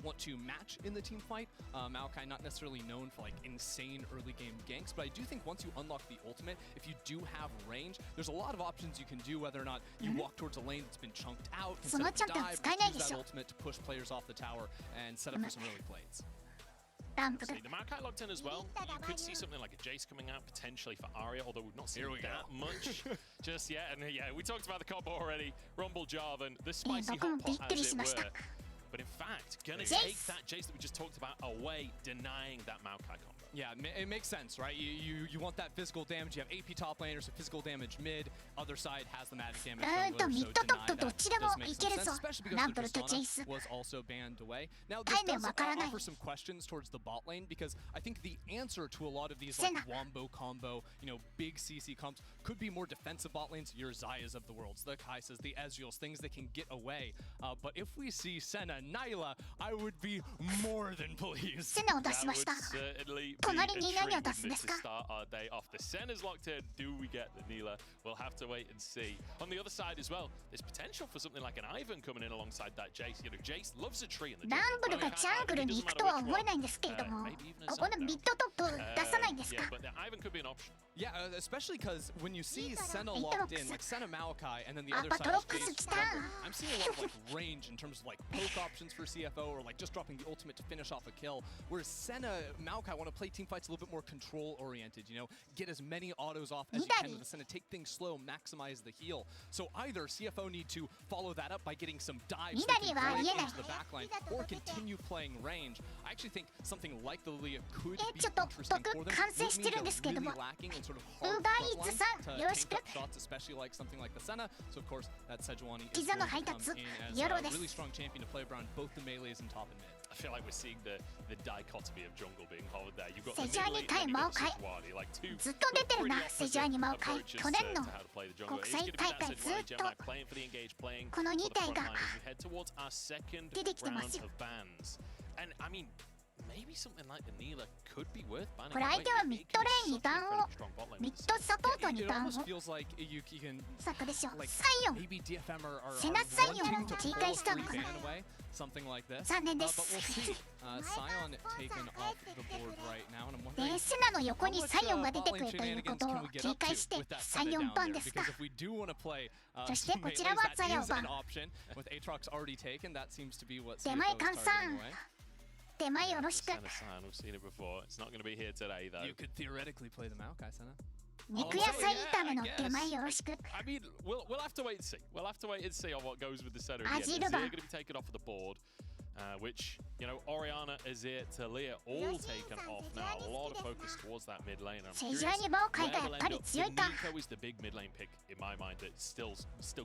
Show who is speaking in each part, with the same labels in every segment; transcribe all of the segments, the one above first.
Speaker 1: want to match in the team fight. Maokai not necessarily known for like insane early game ganks, but I do think once you unlock the ultimate, if you do have range, there's a lot of options you can do, whether or not you walk towards a lane that's been chunked out, can set up a dive, or use that ultimate to push players off the tower and set up for some early plays.
Speaker 2: See, the Maokai locked in as well. You could see something like a Jace coming out potentially for Arya, although we've not seen that much just yet. And yeah, we talked about the combo already. Rumble Jarvan, the spicy hot pot as it were. But in fact, gonna take that Jace that we just talked about away, denying that Maokai combo.
Speaker 1: Yeah, it makes sense, right? You want that physical damage. You have AP top laner, so physical damage mid. Other side has the magic damage. So deny that does make some sense, especially because the Persona was also banned away. Now, this does offer some questions towards the bot lane, because I think the answer to a lot of these like wombo combo, big CC comps could be more defensive bot lanes. Your Zayas of the worlds, the Kaisas, the Ezreals, things that can get away. But if we see Senna, Nyla, I would be more than pleased.
Speaker 2: That would certainly be a treat to start our day off. The Senna's locked in. Do we get the Nyla? We'll have to wait and see. On the other side as well, there's potential for something like an Ivan coming in alongside that Jace. Jace loves a tree in the jungle. Yeah, but the Ivan could be an option.
Speaker 1: Yeah, especially because when you see Senna locked in, like Senna Maokai, and then the other side is Jace Rumble, I'm seeing a lot of like range in terms of like poke options for CFO, or like just dropping the ultimate to finish off a kill. Whereas Senna, Maokai want to play team fights a little bit more control-oriented, get as many autos off as you can with the Senna, take things slow, maximize the heal. So either CFO need to follow that up by getting some dives into the backline, or continue playing range. I actually think something like the Lilia could be interesting for them. It means they're really lacking in sort of hard frontline to tank up shots, especially like something like the Senna. So of course, that Sejuani is going to come in as a really strong champion to play around both the melees and top and mid.
Speaker 2: I feel like we're seeing the dichotomy of jungle being held there. You've got the mid lane and you've got Sejuani, like two pretty opposite approaches to how to play the jungle. It's going to be that Sejuani Gemini playing for the engage, playing for the front line as we head towards our second round of bans. And I mean, maybe something like the Nyla could be worth banning. It
Speaker 1: almost feels like you can, like, maybe DFM are wanting to pull a free ban away, something like this. But we'll see. Sion taken off the board right now, and I'm wondering how much bot lane shenanigans can we get up to with that Senna down there? Because if we do want to play some melees, that is an option. With Apatrox already taken, that seems to be what CFO is targeting away.
Speaker 2: Senna-san, we've seen it before. It's not going to be here today, though.
Speaker 1: You could theoretically play the Maokai, Senna.
Speaker 2: I mean, we'll have to wait and see. We'll have to wait and see on what goes with the Senna. Azir going to be taken off of the board, which, Orianna, Azir, Talia, all taken off now. A lot of focus towards that mid lane. I'm curious where they'll end up. Nico is the big mid lane pick in my mind that's still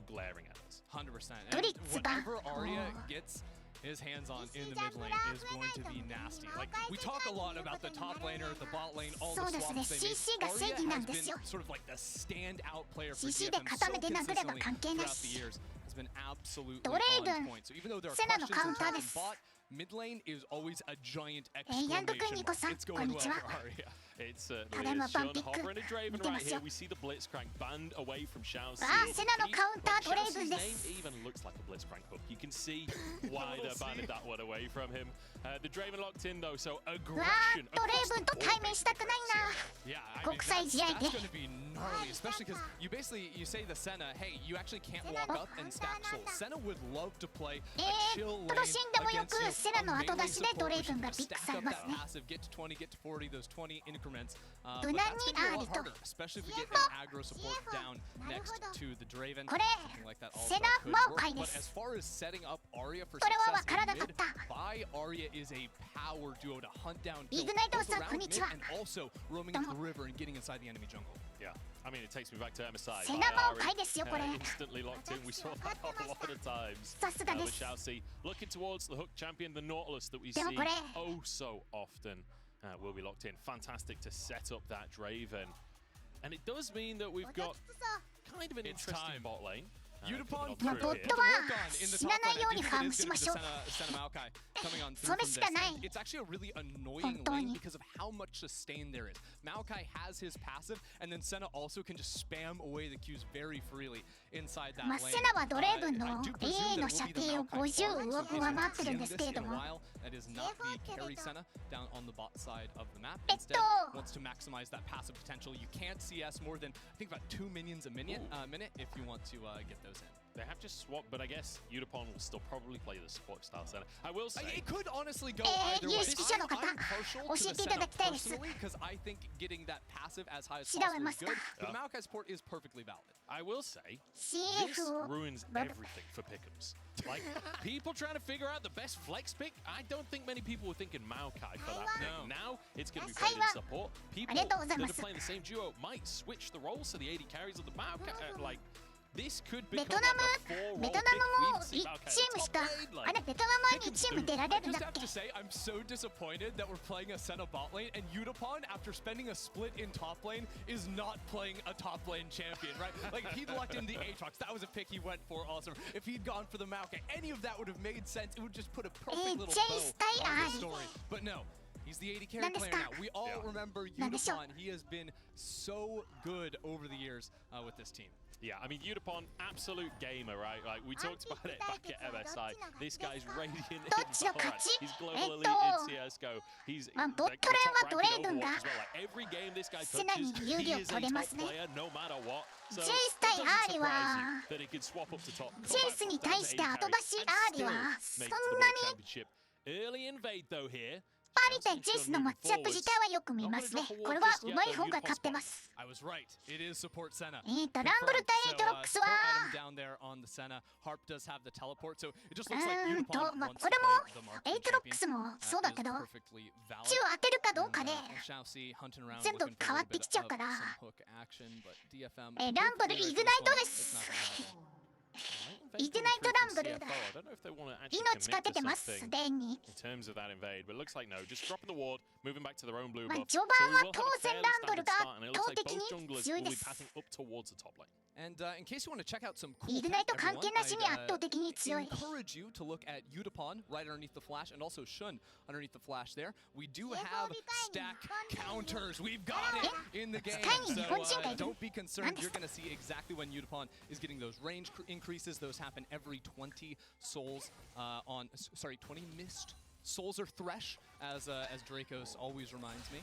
Speaker 2: glaring at us.
Speaker 1: 100%. And whatever Arya gets his hands on in the mid lane is going to be nasty. Like, we talk a lot about the top laner, the bot lane, all the swaps they make. Arya has been sort of like the standout player for DFM so consistently throughout the years. Has been absolutely on point. So even though there are questions in terms of bot, mid lane is always a giant exclamation mark. It's going well for Arya.
Speaker 2: It certainly is. Sean Hopper and a Draven right here. We see the Blitzcrank banned away from Xiao's Xiao's name even looks like a Blitzcrank hook. You can see why they're banning that one away from him. The Draven locked in though, so aggression across the board.
Speaker 1: Yeah, I mean, that's going to be gnarly, especially because you say the Senna, hey, you actually can't walk up and stack souls. Senna would love to play a chill lane against a melee support, which can stack up that passive, get to 20, get to 40, those 20 increments. But that's going to be a lot harder, especially if we get an aggro support down next to the Draven. Something like that also could work. But as far as setting up Arya for success in mid, Vi Arya is a power duo to hunt down kills both around mid and also roaming into the river and getting inside the enemy jungle.
Speaker 2: Yeah, I mean, it takes me back to MSI. Instantly locked in. We saw that a lot of times. With Xiaosi looking towards the hook champion, the Nautilus that we see oh so often will be locked in. Fantastic to set up that Draven. And it does mean that we've got kind of an interesting bot lane.
Speaker 1: まあボットは死なないようにファームしましょう。それしかない。本当に。まあセナはドレーブンの AA の射程を50上回ってるんですけれども。
Speaker 2: wants to maximize that passive potential. You can't CS more than I think about 2 minions a minute if you want to get those in. They have just swapped, but I guess Udapon will still probably play the support style center. I will say
Speaker 1: it could honestly go either way. I'm partial to the setup personally because I think getting that passive as high as possible is good. But the Maokai support is perfectly valid.
Speaker 2: I will say this ruins everything for pick'ems. Like people trying to figure out the best flex pick. I don't think many people were thinking Maokai for that pick. Now it's going to be played in support. People that are playing the same duo might switch the roles, so the AD carries of the Maokai like. This could become like a 4-role pick.
Speaker 1: ベトナムも1チームしかあれベトナムは2チーム出られるんだっけ
Speaker 2: I just have to say I'm so disappointed that we're playing a Senna bot lane and Udapon after spending a split in top lane is not playing a top lane champion, right? Like if he'd lucked in the Apatrox, that was a pick he went for also. If he'd gone for the Maokai, any of that would have made sense. It would just put a perfect little bow on the story. But no. He's the AD carry player now. We all remember Udapon. He has been so good over the years with this team. Yeah, I mean, Udapon, absolute gamer, right? Like, we talked about it back at MSI. This guy's radiant in Valorant. He's global elite in CSGO. He's like, Like, every game this guy touches, he is a top player no matter what. So, it doesn't surprise you that he can swap up to top.
Speaker 1: ジェイスに対して後出しアーリはそんなに
Speaker 2: Early invade though here.
Speaker 1: パリ対ジェイスのマッチアップ自体はよく見ますね。これはうまい方が勝ってます。ランブル対エイトロックスはまあこれもエイトロックスもそうだけど、中を当てるかどうかで全部変わってきちゃうから。ランブルイグナイトです。イグナイトランブル命かけてますすでに。まあ序盤は当然ランブルが圧倒的に強いです。イグナイト関係なしに圧倒的に強い。日本人がいる。何ですか
Speaker 2: ？Those happen every 20 souls sorry, 20 missed souls or thresh, as Dracos always reminds me.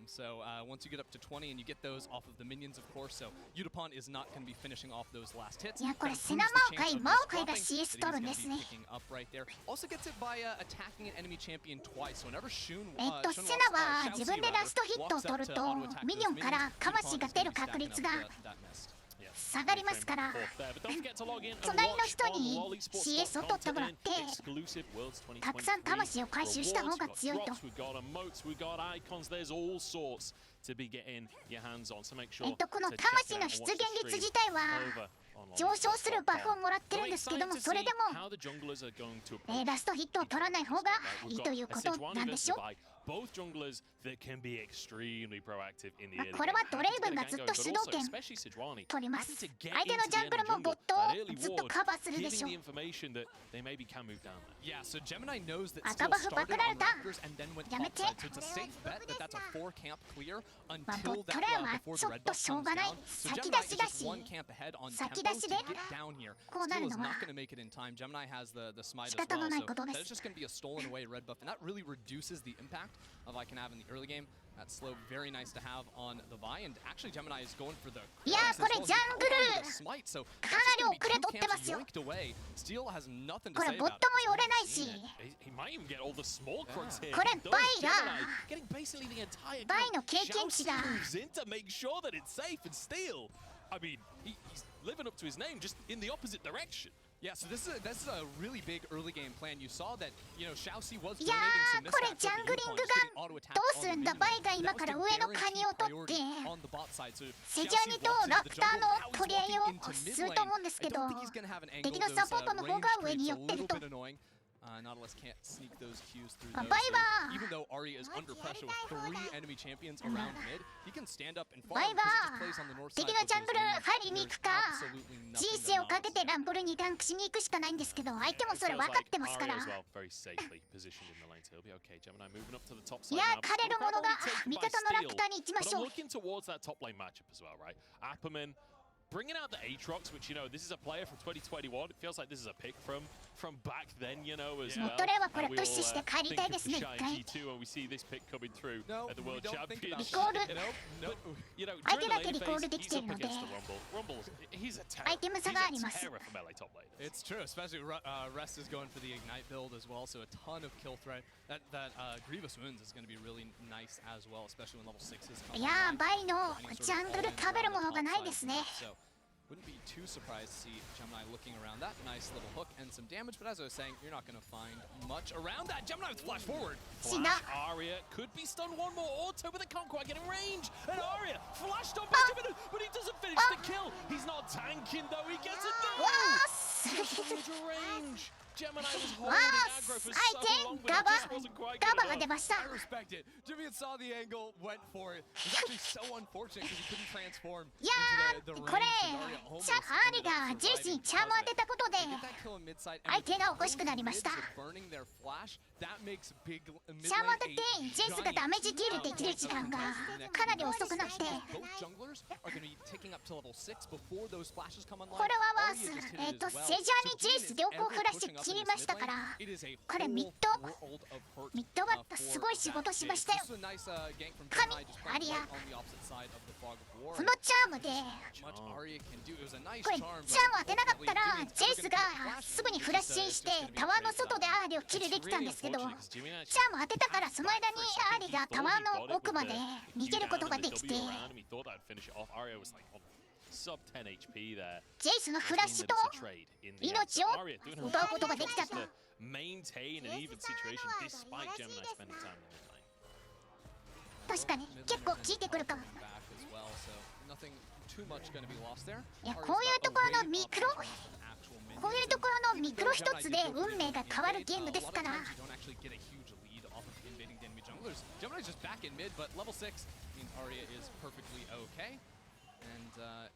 Speaker 2: So once you get up to 20 and you get those off of the minions, of course, so Udapon is not going to be finishing off those last hits.
Speaker 1: いやこれセナマオカイが CS 取るんですね。
Speaker 2: Also gets it by attacking an enemy champion twice. Whenever Shun
Speaker 1: セナは自分でラストヒットを取るとミニオンから魂が出る確率が下がりますから隣の人に CS を取ってもらってたくさん魂を回収した方が強いと。この魂の出現率自体は上昇するバフをもらってるんですけども、それでもラストヒットを取らない方がいいということなんでしょう。
Speaker 2: Both junglers that can be extremely proactive in the early game.
Speaker 1: これはドレイブンがずっと主導権取ります。相手のジャングルもボットをずっとカバーするでしょう。赤バフパクられた。やめて。まあボットレーンはちょっとしょうがない。先出しだし先出しでこうなるのは仕方のないことです。
Speaker 2: of I can have in the early game. That slow, very nice to have on the Vi, and actually Gemini is going for the
Speaker 1: いやこれジャングル
Speaker 2: smite, so
Speaker 1: かなり遅れ取ってますよ。
Speaker 2: Steel has nothing to
Speaker 1: これ
Speaker 2: say
Speaker 1: ボッ
Speaker 2: about
Speaker 1: トも寄れないし、
Speaker 2: He might even get all the smoke runs here.
Speaker 1: これバイが
Speaker 2: getting basically the entire
Speaker 1: バイの経験値が
Speaker 2: moves in to make sure that it's safe and Steel. I mean, he's living up to his name, just in the opposite direction. Yeah, so this is a really big early game plan. You saw that, you know, Xiaoxi was donating some missteps.
Speaker 1: これジャングリングがどうするんだ。バイが今から上のカニを取ってセジャニとラプターの取り合いをすると思うんですけど、敵のサポートの方が上に寄ってると。Nautilus can't sneak those Qs through
Speaker 3: バイ
Speaker 1: those.
Speaker 3: バ
Speaker 1: So even though Arya is under pressure with 3 enemy champions around mid, he can stand up and
Speaker 3: バ
Speaker 1: farm
Speaker 3: イバ
Speaker 1: because he just plays on the north
Speaker 3: 敵
Speaker 1: side
Speaker 3: の
Speaker 1: of
Speaker 3: ジャン
Speaker 1: those
Speaker 3: グル
Speaker 1: lanes.
Speaker 3: 張りに行くか
Speaker 1: There's absolutely
Speaker 3: 人
Speaker 1: nothing
Speaker 3: 生をか
Speaker 1: that
Speaker 3: けてランブルにダンクしに行くしかないんですけど、相手もそれ
Speaker 2: It
Speaker 3: 分
Speaker 2: feels
Speaker 3: かっ
Speaker 2: like
Speaker 3: てますか
Speaker 2: Arya
Speaker 3: ら。
Speaker 2: as well, very safely positioned in the lane. So he'll be okay. Gemini moving up to the top
Speaker 3: い
Speaker 2: side
Speaker 3: や
Speaker 2: now.
Speaker 3: 枯れるものが
Speaker 2: Taken
Speaker 3: 味
Speaker 2: by
Speaker 3: 方のラ
Speaker 2: steal,
Speaker 3: プターに行きま
Speaker 2: but
Speaker 3: し
Speaker 2: I'm
Speaker 3: ょう。
Speaker 2: looking towards that top lane matchup as well, right? Apperman bringing out the Apatrox, which, you know, this is a player from 2021. It feels like this is a pick from back then, you know, as
Speaker 3: モ
Speaker 2: well.
Speaker 3: ットレはこれ
Speaker 2: And we
Speaker 3: プッ
Speaker 2: all
Speaker 3: シュして帰り
Speaker 2: think
Speaker 3: たい
Speaker 2: of
Speaker 3: です
Speaker 2: the
Speaker 3: ね、一
Speaker 2: Shy
Speaker 3: 回。
Speaker 2: G2 when we see this pick coming through
Speaker 1: No,
Speaker 2: at the
Speaker 1: we
Speaker 2: World
Speaker 1: don't think about
Speaker 2: Championship.
Speaker 3: Record.
Speaker 1: it. Nope.
Speaker 2: You know,
Speaker 3: 相
Speaker 2: during
Speaker 3: 手
Speaker 2: the
Speaker 3: だけ
Speaker 2: late
Speaker 3: リコール
Speaker 2: phase,
Speaker 3: でき
Speaker 2: he's
Speaker 3: てい
Speaker 2: up
Speaker 3: るので、
Speaker 2: against the Rumble. Rumble, he's a terror.
Speaker 3: アイテム差があります。
Speaker 2: He's a terror from LA top lane.
Speaker 1: It's true, especially Rest is going for the Ignite build as well, so a ton of kill threat. That Grievous Wounds is going to be really nice as well, especially when level 6 is
Speaker 3: い
Speaker 1: coming
Speaker 3: やー、
Speaker 1: online.
Speaker 3: バイの
Speaker 1: Any sort
Speaker 3: ジ
Speaker 1: of
Speaker 3: ャングル
Speaker 1: all-ins
Speaker 3: 食べる
Speaker 1: around
Speaker 3: も
Speaker 1: the
Speaker 3: のが
Speaker 1: top
Speaker 3: ない
Speaker 1: side
Speaker 3: で
Speaker 1: of
Speaker 3: す
Speaker 1: the
Speaker 3: ね。
Speaker 1: map, so wouldn't be too surprised to see Gemini looking around that. Nice little hook and some damage, but as I was saying, you're not going to find much around that. Gemini with flash forward.
Speaker 3: 死んだ。
Speaker 2: Flash Arya could be stunned one more auto, but they can't quite get in range. And Arya flashed on by Gemini, but he doesn't finish the kill. He's not tanking though. He gets it
Speaker 3: わ
Speaker 2: done.
Speaker 3: ーす
Speaker 2: Huge range. Gemini was
Speaker 3: わ
Speaker 2: holding
Speaker 3: ー
Speaker 2: aggro
Speaker 3: す
Speaker 2: for
Speaker 3: 相
Speaker 2: so
Speaker 3: 手
Speaker 2: long, but
Speaker 3: ガ
Speaker 2: it
Speaker 3: バ
Speaker 2: just wasn't quite
Speaker 3: ガ
Speaker 2: good
Speaker 3: バが
Speaker 2: enough.
Speaker 3: 出ました。
Speaker 1: I respect it. Jimmy saw the angle, went for it. It was actually so unfortunate because he couldn't transform
Speaker 3: いや
Speaker 1: into the
Speaker 3: ー、これ
Speaker 1: range. And Arya almost
Speaker 3: アリ
Speaker 1: ended
Speaker 3: が
Speaker 1: up
Speaker 3: ジェイスに
Speaker 1: surviving
Speaker 3: チャーム当てたことで
Speaker 1: They get that kill in mid side, and
Speaker 3: 相手がおかしくなりました。
Speaker 1: burning their flash, that makes big mid
Speaker 3: チャーム
Speaker 1: lane
Speaker 3: 当てて
Speaker 1: a
Speaker 3: ジェイスがダメージディールできる時間がかなり遅くなって、
Speaker 1: Both junglers are going to be ticking up to level 6 before those flashes come online.
Speaker 3: これはワー
Speaker 1: Arya
Speaker 3: ス
Speaker 1: just hit it as well.
Speaker 3: セジャーにジェイス両方フラッシュ切りましたから、
Speaker 1: It is a
Speaker 3: これミッ
Speaker 1: whole
Speaker 3: ド
Speaker 1: world of hurt,
Speaker 3: ミッドバッタ
Speaker 1: for
Speaker 3: すごい仕事しましたよ。
Speaker 1: This is a nice gank from
Speaker 3: 神
Speaker 1: Gemini, just playing
Speaker 3: アリア
Speaker 1: right on the opposite side of the fog of war.
Speaker 3: このチャームで
Speaker 1: Much Arya can do. It was a nice
Speaker 3: これ
Speaker 1: charm,
Speaker 3: チャーム
Speaker 1: but
Speaker 3: 当てなかったら
Speaker 1: ultimately,
Speaker 3: ジェイスが
Speaker 1: Jimmy's
Speaker 3: すぐにフラッシュインしてタワーの外でアーリをキルできたんですけど、チャーム当てたからその間にアーリがタワーの奥まで逃げることができて、ジェイ
Speaker 2: Sub 10 HP there.
Speaker 3: スのフラッシュと命を奪うことができたと。
Speaker 2: Maintain an even situation despite Gemini spending time in the mid lane.
Speaker 3: 確かに結構効いてくるかも。
Speaker 1: back as well, so nothing too much going to be lost there.
Speaker 3: いや、こういうところのミクロ、
Speaker 1: Actual minions.
Speaker 3: こういうところのミクロ一つで運命が変わるゲームですから。
Speaker 1: A lot of times you don't actually get a huge lead off of invading the enemy junglers. Gemini's just back in mid, but level 6 means Arya is perfectly okay. And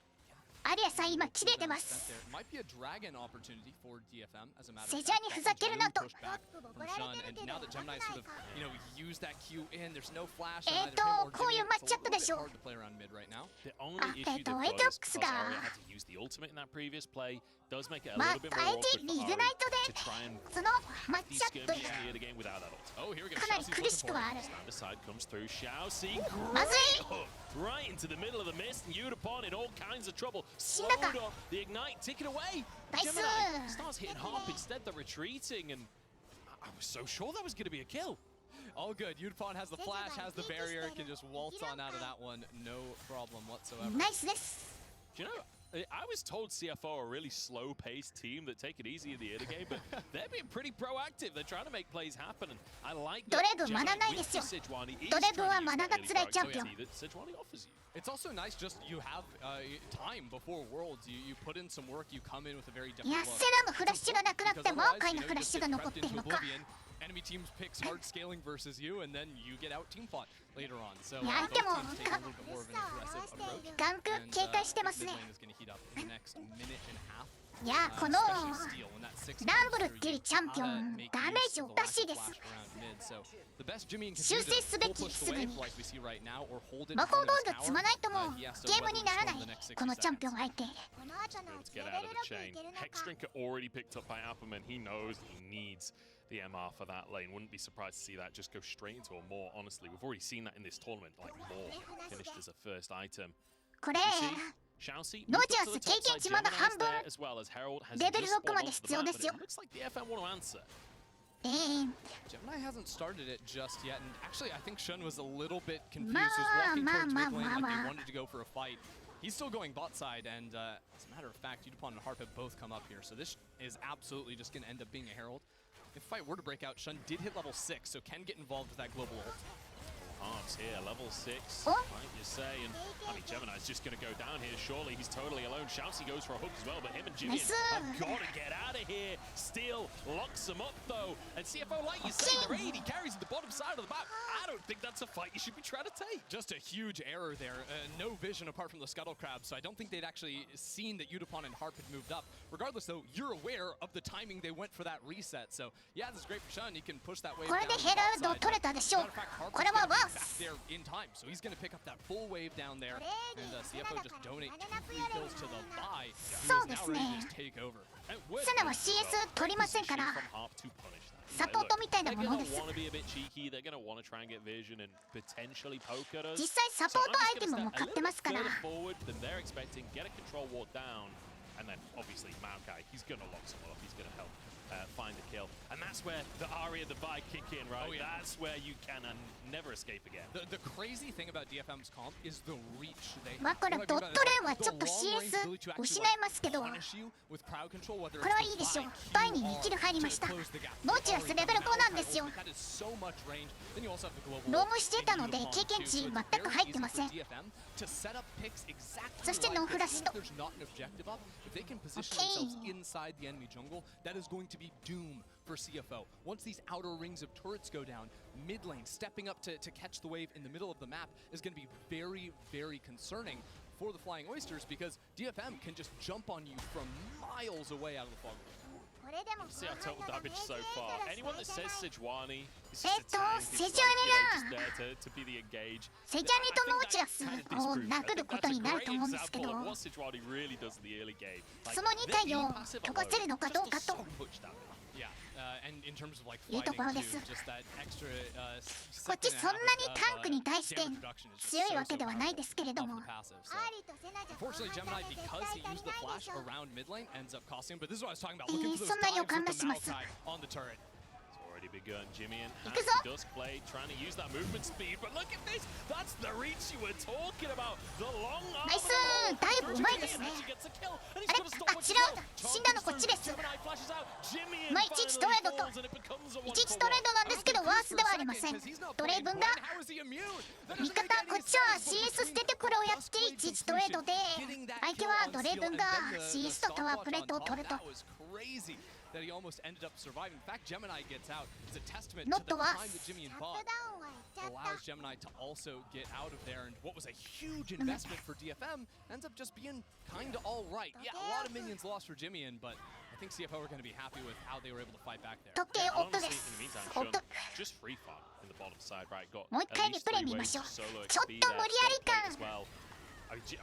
Speaker 3: アリアさん今切れてます。
Speaker 1: there might be a dragon opportunity for DFM as a matter of
Speaker 3: セジャーにふざけるなと。
Speaker 1: push back from Shun, and now that Gemini sort of, you know, used that Q in, there's no flash.
Speaker 3: こういうマッチアップでしょう。
Speaker 1: hard to play around mid right now.
Speaker 2: The only issue they've got is because Arya had to use the ultimate in that previous play. Does make it a
Speaker 3: まあ
Speaker 2: little bit
Speaker 3: あ
Speaker 2: more
Speaker 3: えて
Speaker 2: awkward
Speaker 3: リ
Speaker 2: for
Speaker 3: グナイ
Speaker 2: Arya
Speaker 3: ト
Speaker 2: to
Speaker 3: で
Speaker 2: try and
Speaker 3: そのマッチアッ
Speaker 2: skirmish
Speaker 3: プ
Speaker 2: near the game without that ult.
Speaker 1: Oh, here we go.
Speaker 3: かなり
Speaker 1: Xiaoxi's
Speaker 3: 苦し
Speaker 1: looking
Speaker 3: く
Speaker 1: for
Speaker 3: は
Speaker 1: it.
Speaker 3: ある。
Speaker 2: Stand aside comes through. Xiaoxi
Speaker 3: まずい。
Speaker 2: right into the middle of the mist, and Udapon in all kinds of trouble.
Speaker 3: 死んだか。
Speaker 2: Slowed up the ignite, taken away.
Speaker 3: ナイス。
Speaker 2: Gemini starts hitting Harp instead. They're retreating, and I was so sure that was going to be a kill.
Speaker 1: All good. Udapon has the flash, has the barrier, can just waltz on out of that one, no problem whatsoever.
Speaker 3: ナイスです。
Speaker 2: Do you know, I was told CFO are a really slow-paced team that take it easy in the early game, but they're being pretty proactive. They're trying to make plays happen, and I like that.
Speaker 3: ドレブマナないですよ。
Speaker 2: Sejuani is
Speaker 3: ドレブは
Speaker 2: trying to
Speaker 3: マ
Speaker 2: use
Speaker 3: ナ
Speaker 2: the
Speaker 3: が
Speaker 2: early
Speaker 3: 辛いチャンピオン。
Speaker 2: proactivity that Sejuani offers you.
Speaker 1: It's also nice just you have time before Worlds. You put in some work, you come in with a very
Speaker 3: い
Speaker 1: different
Speaker 3: や、
Speaker 1: look.
Speaker 3: セラのフラッシュがなくなってマオカイのフラッシュが残ってるのか。
Speaker 1: Enemy teams picks hard scaling versus you, and then you get out team fought later on. So
Speaker 3: いや、
Speaker 1: both
Speaker 3: でも
Speaker 1: teams take a little bit more of an aggressive approach.
Speaker 3: ガンク
Speaker 1: And
Speaker 3: 警戒してます
Speaker 1: mid
Speaker 3: ね。
Speaker 1: lane is going to heat up in the next minute and a half.
Speaker 3: いや、この
Speaker 1: Especially Steel, when that 6
Speaker 3: ランブル
Speaker 1: comes
Speaker 3: っていう
Speaker 1: through,
Speaker 3: チャンピオ
Speaker 1: you
Speaker 3: ン
Speaker 1: gotta make
Speaker 3: ダメー
Speaker 1: use
Speaker 3: ジ
Speaker 1: of
Speaker 3: お
Speaker 1: the
Speaker 3: かしい
Speaker 1: lack
Speaker 3: で
Speaker 1: of
Speaker 3: す。
Speaker 1: flash around mid. So the best Jimmy can
Speaker 3: 修
Speaker 1: do
Speaker 3: 正
Speaker 1: is
Speaker 3: すべ
Speaker 1: full
Speaker 3: き
Speaker 1: push
Speaker 3: す
Speaker 1: the
Speaker 3: ぐ
Speaker 1: wave
Speaker 3: に。
Speaker 1: like we see right now, or hold it
Speaker 3: 魔
Speaker 1: in
Speaker 3: 法
Speaker 1: front
Speaker 3: 道
Speaker 1: of
Speaker 3: 具
Speaker 1: his
Speaker 3: 積ま
Speaker 1: tower.
Speaker 3: ないとも
Speaker 1: He has to
Speaker 3: ゲーム
Speaker 1: weather
Speaker 3: に
Speaker 1: the
Speaker 3: なら
Speaker 1: storm
Speaker 3: ない
Speaker 1: the next 60
Speaker 3: このチャンピオン
Speaker 1: seconds.
Speaker 3: 相手。
Speaker 2: Let's get out of the chain. Hexdrinker already picked up by Apperman. He knows he needs the MR for that lane. Wouldn't be surprised to see that just go straight into a Maw, honestly. We've already seen that in this tournament, like Maw finished as a first item.
Speaker 3: これ
Speaker 2: Shouty
Speaker 3: ロ
Speaker 2: moved
Speaker 3: ジャ
Speaker 2: up
Speaker 3: ー
Speaker 2: to
Speaker 3: ス
Speaker 2: the
Speaker 3: 経
Speaker 2: top
Speaker 3: 験
Speaker 2: side.
Speaker 3: 値まだ
Speaker 2: Gemini's
Speaker 3: 半分
Speaker 2: there as well as Herald has
Speaker 3: レベル
Speaker 2: just
Speaker 3: 6
Speaker 2: spawned
Speaker 3: まで
Speaker 2: onto
Speaker 3: 必
Speaker 2: the
Speaker 3: 要
Speaker 2: map,
Speaker 3: で
Speaker 2: but
Speaker 3: すよ
Speaker 2: it looks like DFM want to answer.
Speaker 1: Gemini hasn't started it just yet, and actually I think Shun was a little bit confused.
Speaker 3: Ma,
Speaker 1: He was walking
Speaker 3: ma,
Speaker 1: towards
Speaker 3: ma,
Speaker 1: mid lane
Speaker 3: ma,
Speaker 1: like
Speaker 3: ma.
Speaker 1: he wanted to go for a fight. He's still going bot side, and as a matter of fact, Udapon and Harp have both come up here, so this is absolutely just going to end up being a Herald. If fight were to break out, Shun did hit level 6, so can get involved with that global ult.
Speaker 2: Hearts here, level 6,
Speaker 3: Oh.
Speaker 2: like you say, and I mean, Gemini's just going to go down here, surely, he's totally alone. Shouty goes for a hook as well, but him and Jimmy
Speaker 3: Nice.
Speaker 2: have got to get out of here. Steel locks him up, though, and CFO, like you say, the raid, he carries at the bottom side of the map. I don't think that's a fight you should be trying to take.
Speaker 1: Just a huge error there. No vision apart from the Scuttle Crab, so I don't think they'd actually seen that Udapon and Harp had moved up. Regardless, though, you're aware of the timing they went for that reset, so yeah, this is great for Shun. He can push that wave
Speaker 3: これ
Speaker 1: down
Speaker 3: で
Speaker 1: the
Speaker 3: ヘラル
Speaker 1: bot
Speaker 3: ド
Speaker 1: side,
Speaker 3: 取れたでしょ
Speaker 1: Matter of fact, Harp
Speaker 3: こ
Speaker 1: is
Speaker 3: れは
Speaker 1: gonna
Speaker 3: ワ
Speaker 1: be
Speaker 3: ー
Speaker 1: back
Speaker 3: ス
Speaker 1: there in time, so he's going to pick up that full wave down there, and CFO just donate 2 free kills to the buy.
Speaker 3: そうですね
Speaker 1: Now ready to just take over.
Speaker 2: And we're
Speaker 3: セナは CS 取りませんから
Speaker 2: from Harp to punish that.
Speaker 3: サポートみたいな
Speaker 2: They're
Speaker 3: もの
Speaker 2: going
Speaker 3: で
Speaker 2: to
Speaker 3: す
Speaker 2: want to be a bit cheeky. They're going to want to try and get vision and potentially poke at us.
Speaker 3: 実際サポートアイテムも買ってますから
Speaker 2: So I'm just gonna step a little further forward than they're expecting, get a control ward down, and then obviously Maokai, he's going to lock someone up. He's going to help find the kill. And that's where the Ari and the Vi kick in, right?
Speaker 1: Oh, yeah.
Speaker 2: That's where you can never escape again.
Speaker 1: The crazy thing about DFM's comp is the reach they
Speaker 3: まあこれドットレイはちょっと CS 失いますけどこれはいいでしょうバイに2キル入りましたノーチラスレベル5なんですよロームしてたので経験値全く入ってませんそしてノーフラッシュと
Speaker 1: doom for CFO. Once these outer rings of turrets go down, mid lane stepping up to catch the wave in the middle of the map is going to be very, very concerning for the Flying Oysters because DFM can just jump on you from miles away out of the fog.
Speaker 2: See our total damage so far. Anyone that says Sejuani is
Speaker 3: えっ
Speaker 2: just
Speaker 3: と
Speaker 2: a tank.
Speaker 3: セ
Speaker 2: It's
Speaker 3: ジ
Speaker 2: like,
Speaker 3: ャ
Speaker 2: you know,
Speaker 3: ニ
Speaker 2: just there to be the engage.
Speaker 3: セジャニとノーチラスを殴ることになると思うんですけど
Speaker 2: What Sejuani really does in the early game.
Speaker 3: その2体を許可せるのかどうかと
Speaker 1: Yeah, and in terms of like
Speaker 3: いいところ
Speaker 1: fighting
Speaker 3: です
Speaker 1: too, just that extra
Speaker 3: こっちそんなにタンクに対して強いわけではないですけれども
Speaker 1: Unfortunately, Gemini, because he used the flash around mid lane, ends up costing him. But this is what I was talking about. Looking for those
Speaker 3: そんな予
Speaker 1: dives
Speaker 3: 感
Speaker 1: with
Speaker 3: が
Speaker 1: the
Speaker 3: します
Speaker 1: Maokai on the turret.
Speaker 2: It's already begun. Jimmy and
Speaker 3: 行くぞ
Speaker 2: Dusk Blade trying to use that movement speed. But look at this. That's the reach you were talking about. The long arm.
Speaker 3: ナイスダイブうまいですねあれあ違う死んだのこっちですまあいちいちトレードといちいちトレードなんですけどワースではありませんドレイブンが味方こっちは CS 捨ててこれをやっていちいちトレードで相手はドレイブンが CS とタワープレートを取ると
Speaker 1: That he almost ended up surviving. In fact, Gemini gets out. It's a testament
Speaker 3: Not
Speaker 1: to the
Speaker 3: the
Speaker 1: time
Speaker 3: last.
Speaker 1: that Jimmy and bought allows Gemini to also get out of there. And what was a huge investment for DFM ends up just being kind of all right. Yeah, a lot of minions lost for Jimmy, but I think CFO are going to be happy with how they were able to fight back there.
Speaker 3: 時計夫で
Speaker 2: Honestly,
Speaker 3: す
Speaker 2: in the meantime,
Speaker 3: 夫
Speaker 2: Shun, just free farm in the bottom side, right? Got
Speaker 3: もう一
Speaker 2: at
Speaker 3: 回リ
Speaker 2: least
Speaker 3: プレイ
Speaker 2: 3
Speaker 3: 見ま
Speaker 2: waves
Speaker 3: しょ
Speaker 2: of
Speaker 3: う
Speaker 2: solo
Speaker 3: ちょっと
Speaker 2: XP
Speaker 3: 無
Speaker 2: there.
Speaker 3: 理やり
Speaker 2: Spot plate as
Speaker 3: 感
Speaker 2: well. What do?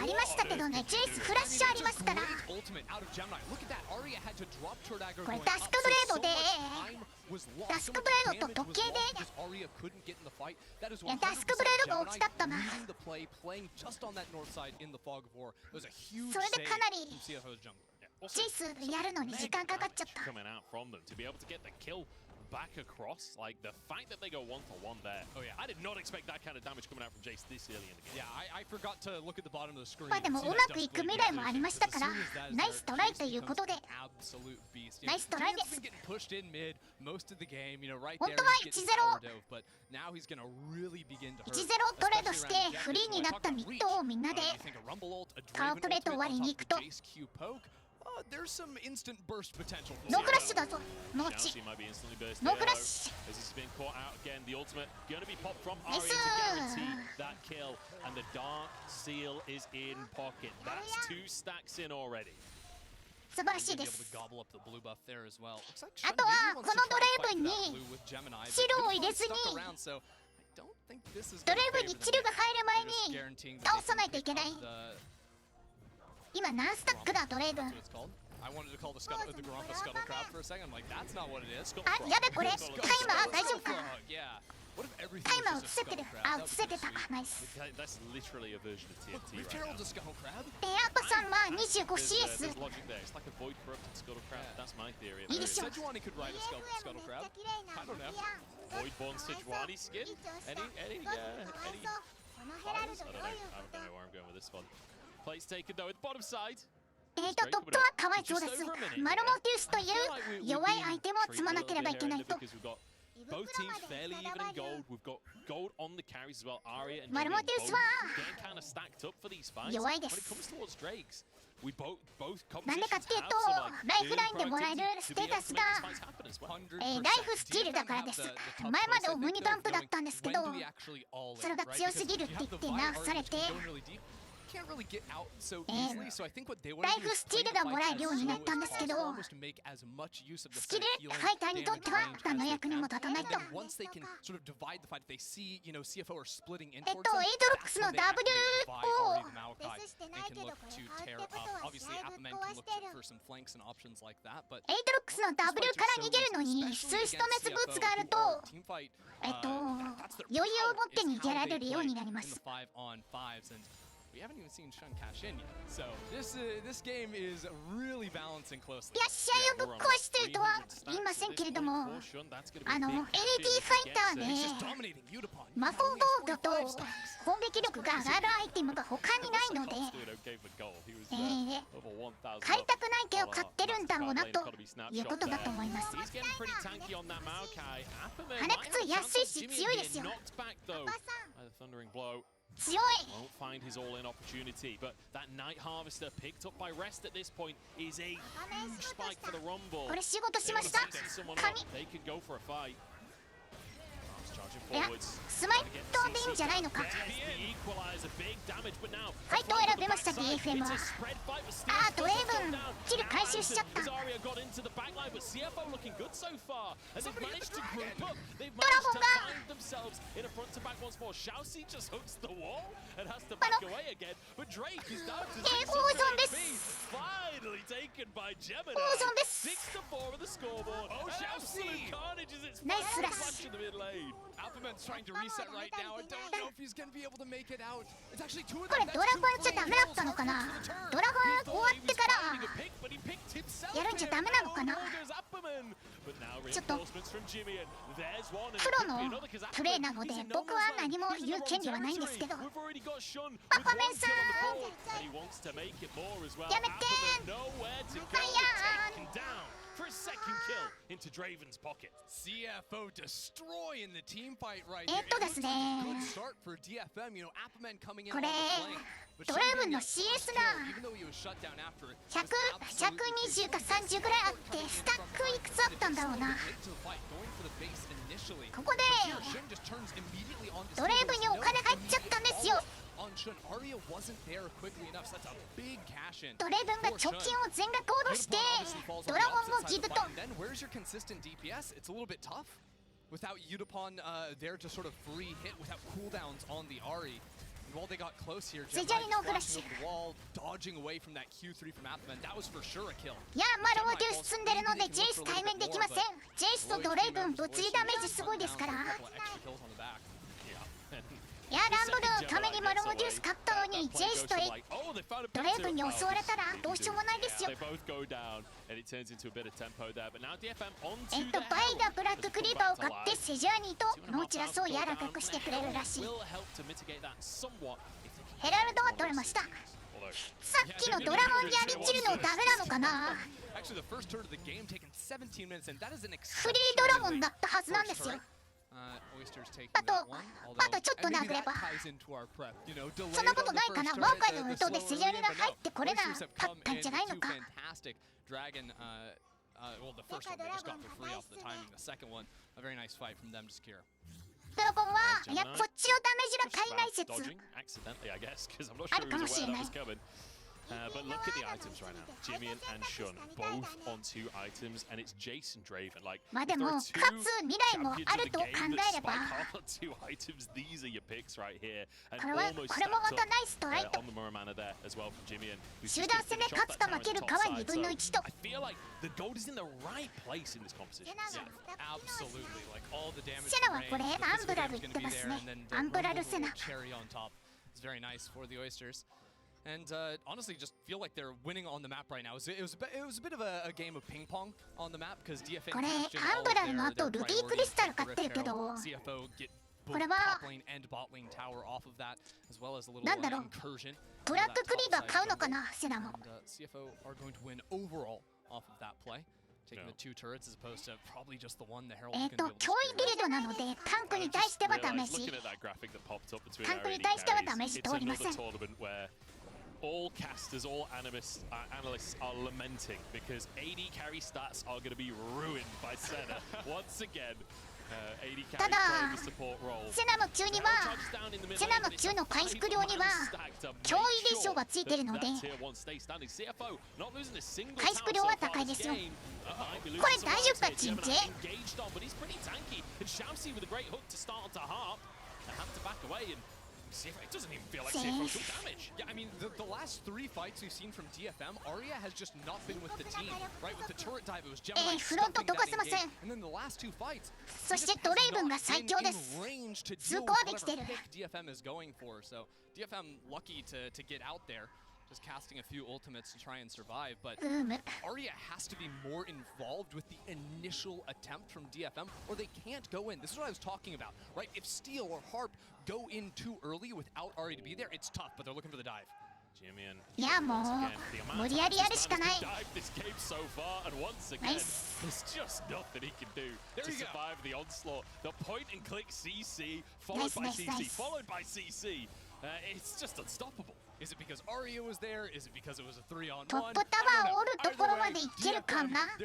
Speaker 3: ありましたけどねジェイスフラッシュありますから
Speaker 1: Ultimate out of Gemini. Look at that. Aria had to drop turret aggro
Speaker 3: これ
Speaker 1: going
Speaker 3: ダ
Speaker 1: up,
Speaker 3: スクブレード
Speaker 1: so
Speaker 3: で
Speaker 1: much time was lost.
Speaker 3: ダスクブレードと時計で
Speaker 1: Because Aria couldn't get in the fight. That is
Speaker 3: いやダスクブレードが大きかったな
Speaker 1: leading the play, playing just on that north side in the fog of war. It was a huge
Speaker 3: それで
Speaker 1: save
Speaker 3: かなり
Speaker 1: from CFO's jungler.
Speaker 2: Yeah.
Speaker 3: ジェイスやるのに時間かかっちゃった
Speaker 2: Coming out from them to be able to get the kill back across, like the fact that they go 1-for-1 there.
Speaker 1: Oh yeah.
Speaker 2: I did not expect that kind of damage coming out from Jace this early in the game.
Speaker 1: Yeah, I forgot to look at the bottom of the screen.
Speaker 3: まあでもう
Speaker 1: See
Speaker 3: ま
Speaker 1: that
Speaker 3: くい
Speaker 1: dust
Speaker 3: く
Speaker 1: blade
Speaker 3: 未来もありましたから
Speaker 1: as soon as that is
Speaker 3: ナイストライということで
Speaker 1: an absolute beast. You know,
Speaker 3: ナイストライで
Speaker 1: Julian's
Speaker 3: す
Speaker 1: been getting pushed in mid most of the game, you know, right
Speaker 3: 本
Speaker 1: there.
Speaker 3: 当は
Speaker 1: he's getting
Speaker 3: 1-0
Speaker 1: power dove, but now he's gonna really begin to hurt.
Speaker 3: 1-0 トレードしてフリーになったミッドをみんなで
Speaker 1: You think a Rumble ult, a
Speaker 3: タワー
Speaker 1: Draven
Speaker 3: プレート
Speaker 1: ultimate
Speaker 3: 割り
Speaker 1: on
Speaker 3: に
Speaker 1: top
Speaker 3: 行くと
Speaker 1: of Jace Q poke? There's some instant burst potential.
Speaker 3: ノーフラッシュだぞノーチ
Speaker 2: Chelsea might be instantly burst
Speaker 3: No
Speaker 2: here, though,
Speaker 3: flash.
Speaker 2: as he's been caught out again. The ultimate going to be popped from
Speaker 3: Nice.
Speaker 2: Aria to guarantee that kill, and the Dark Seal is in pocket. That's 2 stacks in already.
Speaker 3: 素晴らしい
Speaker 1: Be
Speaker 3: で
Speaker 1: able to
Speaker 3: す
Speaker 1: gobble up the blue buff there as well. Looks like
Speaker 3: あ
Speaker 1: Shun
Speaker 3: とは
Speaker 1: maybe wants
Speaker 3: こ
Speaker 1: to
Speaker 3: の
Speaker 1: try
Speaker 3: ド
Speaker 1: and
Speaker 3: レ
Speaker 1: fight
Speaker 3: イブ
Speaker 1: for
Speaker 3: ン
Speaker 1: that
Speaker 3: に
Speaker 1: blue with Gemini, but
Speaker 3: 白を
Speaker 1: Udapon
Speaker 3: 入れずに
Speaker 1: stuck around, so I don't think this is
Speaker 3: ド
Speaker 1: gonna
Speaker 3: レイブ
Speaker 1: favor
Speaker 3: に
Speaker 1: them.
Speaker 3: キルが入る前
Speaker 1: Just
Speaker 3: に
Speaker 1: guaranteeing that
Speaker 3: 倒
Speaker 1: they
Speaker 3: さない
Speaker 1: can
Speaker 3: といけ
Speaker 1: pick
Speaker 3: ない
Speaker 1: up the
Speaker 3: 今何スタックだドレイブン
Speaker 1: That's what it's called. I wanted to call the Grompa Scuttle Crab for a second. I'm like, that's not what it is.
Speaker 3: あやべこれタイマー大丈夫か
Speaker 1: Yeah. What if everything
Speaker 3: タイ
Speaker 1: was
Speaker 3: マー
Speaker 1: just
Speaker 3: 映
Speaker 1: a
Speaker 3: せて
Speaker 1: Scuttle
Speaker 3: る
Speaker 1: Crab?
Speaker 3: あ
Speaker 1: That
Speaker 3: 映
Speaker 1: would
Speaker 3: せ
Speaker 1: be
Speaker 3: てた
Speaker 1: sweet.
Speaker 3: ナイス
Speaker 2: That's literally a version of
Speaker 1: Look,
Speaker 2: TNT
Speaker 1: Rift
Speaker 2: right
Speaker 1: Herald
Speaker 2: now.
Speaker 1: to Scuttle Crab?
Speaker 3: でアパさんまあ 25CS
Speaker 2: There's logic there. It's like a void corrupted scuttle crab. That's my theory.
Speaker 3: You just-
Speaker 1: Sejuani could ride a Scuttle Crab. I don't know.
Speaker 2: Voidborn Sejuani skin? Any vibes? I don't know. I don't know where I'm going with this one. Plates taken though at the bottom side.
Speaker 3: ドットはかわいそうですマルモテウスという弱い相手も積まなければいけないと
Speaker 2: Because we've got both teams fairly even in gold. We've got gold on the carries as well. Aria and
Speaker 3: マルモテウスは
Speaker 2: getting kind of stacked up for these fights.
Speaker 3: 弱いで
Speaker 2: When it
Speaker 3: す。
Speaker 2: comes towards Drakes, we both
Speaker 3: なんで
Speaker 2: compositions
Speaker 3: かっていう
Speaker 2: have
Speaker 3: と
Speaker 2: some like
Speaker 3: ライフラインでもらえる
Speaker 2: productivity
Speaker 3: ス
Speaker 2: to
Speaker 3: テ
Speaker 2: be
Speaker 3: ータ
Speaker 2: able
Speaker 3: ス
Speaker 2: to
Speaker 3: が
Speaker 2: make this fight happen as well.
Speaker 3: ライフスチールだからです。前までオムニダンプだったんですけど、それが強すぎるって言ってナーフされて、
Speaker 1: can't really get out so easily, so I think what they want
Speaker 3: ラ
Speaker 1: to
Speaker 3: イ
Speaker 1: do
Speaker 3: フ
Speaker 1: is
Speaker 3: スチー
Speaker 1: play
Speaker 3: ル
Speaker 1: the
Speaker 3: がもらえ
Speaker 1: fight
Speaker 3: るよう
Speaker 1: as
Speaker 3: になっ
Speaker 1: slow
Speaker 3: たん
Speaker 1: as
Speaker 3: ですけど、
Speaker 1: possible, almost to make as much use of the
Speaker 3: スキル
Speaker 1: healing
Speaker 3: ファイターにとっては
Speaker 1: damage,
Speaker 3: 何の
Speaker 1: range
Speaker 3: 役にも立たない
Speaker 1: as
Speaker 3: と。
Speaker 1: they can. And then once they can sort of divide the fight, if they see, you know, CFO are splitting in
Speaker 3: エイ
Speaker 1: towards
Speaker 3: ド
Speaker 1: them,
Speaker 3: ロックス
Speaker 1: that's
Speaker 3: の
Speaker 1: when they
Speaker 3: W
Speaker 1: activate the Vi,
Speaker 3: を
Speaker 1: Ori, the Maokai, and can look to tear up. Obviously, Appleman can look for some flanks and options like that, but
Speaker 3: エイドロックスの W から逃げるのに水ストメスブーツがあると、余裕を持って逃げられるようになります。
Speaker 1: We haven't even seen Shun cash in yet, so this game is really balancing closely.
Speaker 3: いや試合をぶっ壊してるとは言いませんけれども、AD ファイターで魔法防御と攻撃力が上がるアイテムが他にないので、買いたくない毛を買ってるんだろうなということだと思います。羽靴安いし強いですよ。強い。
Speaker 2: Won't find his all-in opportunity, but that Night Harvester picked up by Rest at this point is a huge spike for the Rumble.
Speaker 3: これ仕事しました。神。
Speaker 2: They could go for a fight.
Speaker 3: いや、スマイトでいいんじゃないのか。ファイトを選びました DFM は。あー、ドレイブンキル回収しちゃった。ドラゴンが平行ゾンです。王ゾンです。ナイススラッシュ。
Speaker 1: Appleman's trying to reset right now. I don't know if he's going to be able to make it out. It's actually two of
Speaker 3: こ
Speaker 1: them.
Speaker 3: れドラゴンじゃダメだったのかな。ドラゴン終わってからやるんじゃダメなのかな。ちょっとプロのプレーなので僕は何も言う権利はないんですけど、アパメンさんやめてー。ファイヤー。
Speaker 2: For a second kill into Draven's pocket.
Speaker 1: CFO destroying the team fight right
Speaker 3: ですね。
Speaker 1: Good start for DFM. You know, Appleman coming in
Speaker 3: これ
Speaker 1: on the flank.
Speaker 3: ドライブンの CS が
Speaker 1: Even though he was shut down after it.
Speaker 3: 120か30ぐらいあってスタックいくつあったんだろうな。ここでドレイブンにお金入っちゃったんですよ。 ドレイブンが貯金を全額下ろしてドラゴンをギブと。
Speaker 1: Without Udapon there to sort of free hit without cooldowns on the Ahri. And while they got close here, Gemini flashing over the wall, dodging away from that Q3 from Appleman. That was for sure a kill.
Speaker 3: いや、マルモデュース積んでるのでジェイス対面できません。ジェイスとドレイブン物理ダメージすごいですから。 いや、ランブルーためにマルモデュース勝ったのにジェイスとドレイブンに襲われたらどうしようもないですよ。バイがブラッククリーバーを買ってセジャーニーとノーチラスを柔らかくしてくれるらしい。ヘラルドは取れました。さっきのドラゴンやりきるのダメなのかな。フリードラゴンだったはずなんですよ。 あとちょっと殴ればそんなことないかな。マーカイのウルトでセジャリが入ってこれなかったんじゃないのか。
Speaker 1: Well, the first one they just got for free off the timing. The second one, a very nice fight from them to secure.
Speaker 3: ドラゴンはいやこっちのダメージが足りない説あるかもしれない。
Speaker 2: But look at the items right now. Jimmy and Shun both on 2 items, and it's Jason Draven. Like,
Speaker 3: まあでもかつ未来もあると考えれば
Speaker 2: 2 items, these are your picks right here. And
Speaker 3: これもまたナイストライト。
Speaker 2: on the Muramana there as well from Jimmy.
Speaker 3: 集団戦で勝つか負けるかは2分の1と。
Speaker 2: I feel like the gold is in the right place in this competition.
Speaker 1: Absolutely, like all the damage.
Speaker 3: セナはこれアンブラル言ってますね。アンブラルセナ。
Speaker 1: Cherry on top. It's very nice for the Oysters. And honestly, just feel like they're winning on the map right now. It was a bit of a game of ping pong on the map because DFM.
Speaker 3: これアンブラルの後ルビークリスタル買ってるけど、これはなんだろう、ブラッククリーバー買うのかな、セナも。
Speaker 1: Taking the 2 turrets as opposed to probably just the one. The Herald
Speaker 3: 脅威ビルドなのでタンクに対してはダメージ。タンクに対してはダメージ通りません。
Speaker 2: All casters, all analysts are lamenting because AD carry stats are going to be ruined by Senna once again. AD carry playing the support role.
Speaker 3: セナの中にはセナの中の回復量には脅威伝承がついているので回復量は高いですよ。これ大丈夫かチンチェ。
Speaker 1: It doesn't even feel like CFO took damage. Yeah, I mean, the last 3 fights we've seen from DFM, Arya has just not been with the team, right? With the turret dive, it was Gemini stuffing that engage. And then the last 2 fights,
Speaker 3: そしてドレイブンが最強です。通行はできてる。
Speaker 1: DFM is going for, so DFM lucky to get out there. Just casting a few ultimates to try and survive, but Arya has to be more involved with the initial attempt from DFM, or they can't go in. This is what I was talking about, right? If Steel or Harp go in too early without Arya to be there, it's tough, but they're looking for the dive.
Speaker 3: いやもう無理やりやるしかない。ナイス。
Speaker 2: Just nothing he can do to survive the onslaught. The point and click CC followed by CC followed by CC. It's just unstoppable.
Speaker 1: Is it because Arya was there? Is it because it was a 3-on-1?
Speaker 3: トップタワーを折るところまでいけるかな。い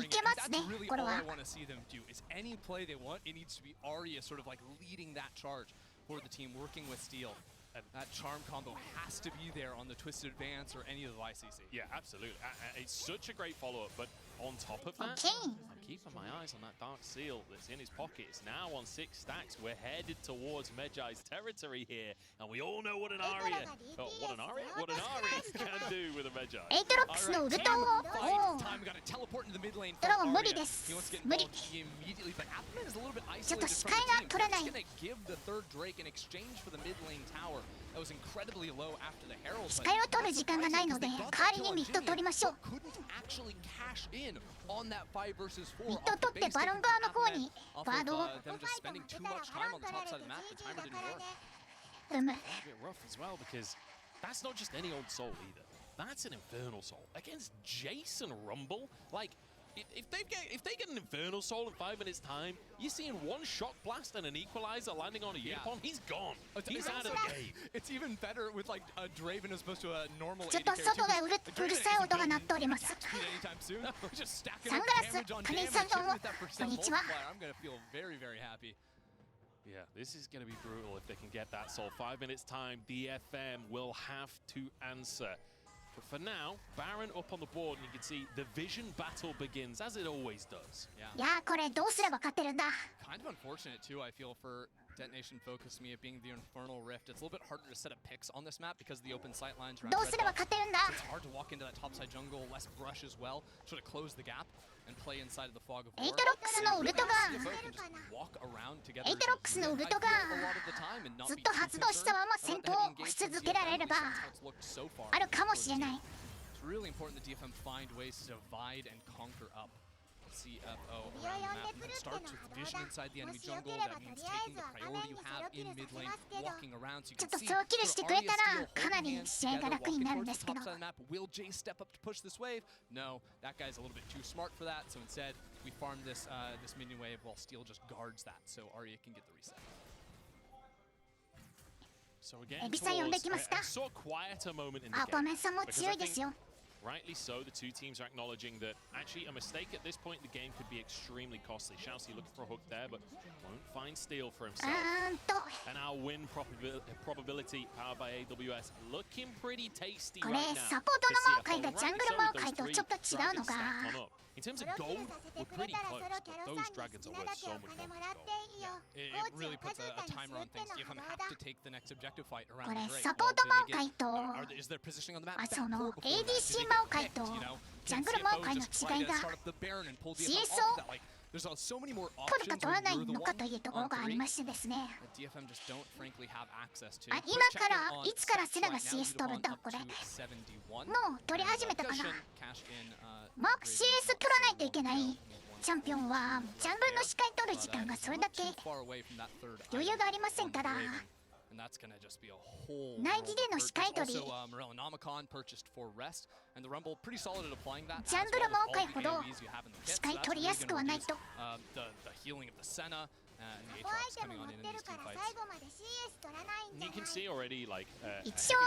Speaker 3: けますね。これは。
Speaker 1: All I want to see them do is any play they want. It needs to be Arya sort of like leading that charge for the team, working with Steel. And that charm combo has to be there on the Twisted Advance or any of the YCC.
Speaker 2: Yeah, absolutely. It's such a great follow-up, but on top of that, I'm keeping my eyes on that Dark Seal that's in his pocket. It's now on 6 stacks. We're headed towards Medjai's territory here, and we all know what an Aria can do with a Medjai.
Speaker 3: Apatrox のウルトをドラゴン無理です。無理。ちょっと視界が取れない。視界を取る時間がないので代わりにミッド取りましょう。ミッド取ってバロン側の方にバードを
Speaker 2: That's not just any old soul either. That's an infernal soul against Jason Rumble. Like, if they get an infernal soul in 5 minutes time, you're seeing 1 shock blast and an equalizer landing on a Unicorn. He's gone. He's out of the game.
Speaker 1: It's even better with like a Draven as opposed to a normal.
Speaker 3: ちょっと外でうるさい音が鳴っております。サングラス、カニさんどうもこんにちは。
Speaker 1: I'm gonna feel very happy.
Speaker 2: Yeah, this is going to be brutal if they can get that soul. 5 minutes time, DFM will have to answer. But for now, Baron up on the board, and you can see the vision battle begins, as it always does.
Speaker 3: いやこれどうすれば勝てるんだ。
Speaker 1: Kind of unfortunate too, I feel, for Detonation focused me at being the Infernal Rift. It's a little bit harder to set up picks on this map because of the open sight lines around.
Speaker 3: どうすれば勝てるんだ。
Speaker 1: It's hard to walk into that topside jungle, less brush as well. Sort of close the gap and play inside of the fog of war.
Speaker 3: エイトロックスのウルトが
Speaker 1: walk around together.
Speaker 3: エイトロックスのウルトがずっと発動したまま戦闘をし続けられればあるかもしれない。
Speaker 1: It's really important that DFM find ways to divide and conquer up. CFO around the map. It starts with vision inside the enemy jungle. That means taking the priority you have in mid lane, walking around so you can see.
Speaker 3: ちょっとキルしてくれたらかなり試合が楽になるんですけど。
Speaker 1: Will Jay step up to push this wave? No, that guy's a little bit too smart for that. So instead, we farm this minion wave while Steel just guards that, so Arya can get the reset.
Speaker 2: So again, saw a quieter moment in the game.
Speaker 3: アポメンさんも強いですよ。
Speaker 2: Rightly so, the 2 teams are acknowledging that actually a mistake at this point in the game could be extremely costly. Shouty looking for a hook there, but won't find Steel for himself. And our win probability powered by AWS looking pretty tasty right now.
Speaker 3: これサポートのマオカイがジャングルマオカイとちょっと違うのが
Speaker 2: In terms of gold, we're pretty close, but those dragons are worth so much more than gold.
Speaker 1: It really puts a timer on things. DFM have to take the next objective fight around the Drake.
Speaker 3: サポートマオカイと
Speaker 1: Is there positioning on the map?
Speaker 3: その ADC マオカイとジャングルマオカイの違いが CSO 取るか取らないのかというところがありましてですね。今からいつからセナが CS 取るんだこれ。もう取り始めたかな。マーク CS 取らないといけないチャンピオンはジャングルの視界取る時間がそれだけ余裕がありませんから。
Speaker 1: And that's gonna just be a whole
Speaker 3: 内技での視界取り
Speaker 1: Also, Morel Namicon purchased for rest, and the Rumble pretty solid at applying that.
Speaker 3: ジャングルマオカイほど視界取りやすくはないと
Speaker 1: The healing of the Senna and the Apatrox coming on in these team fights.
Speaker 2: And you can see already like
Speaker 3: 一応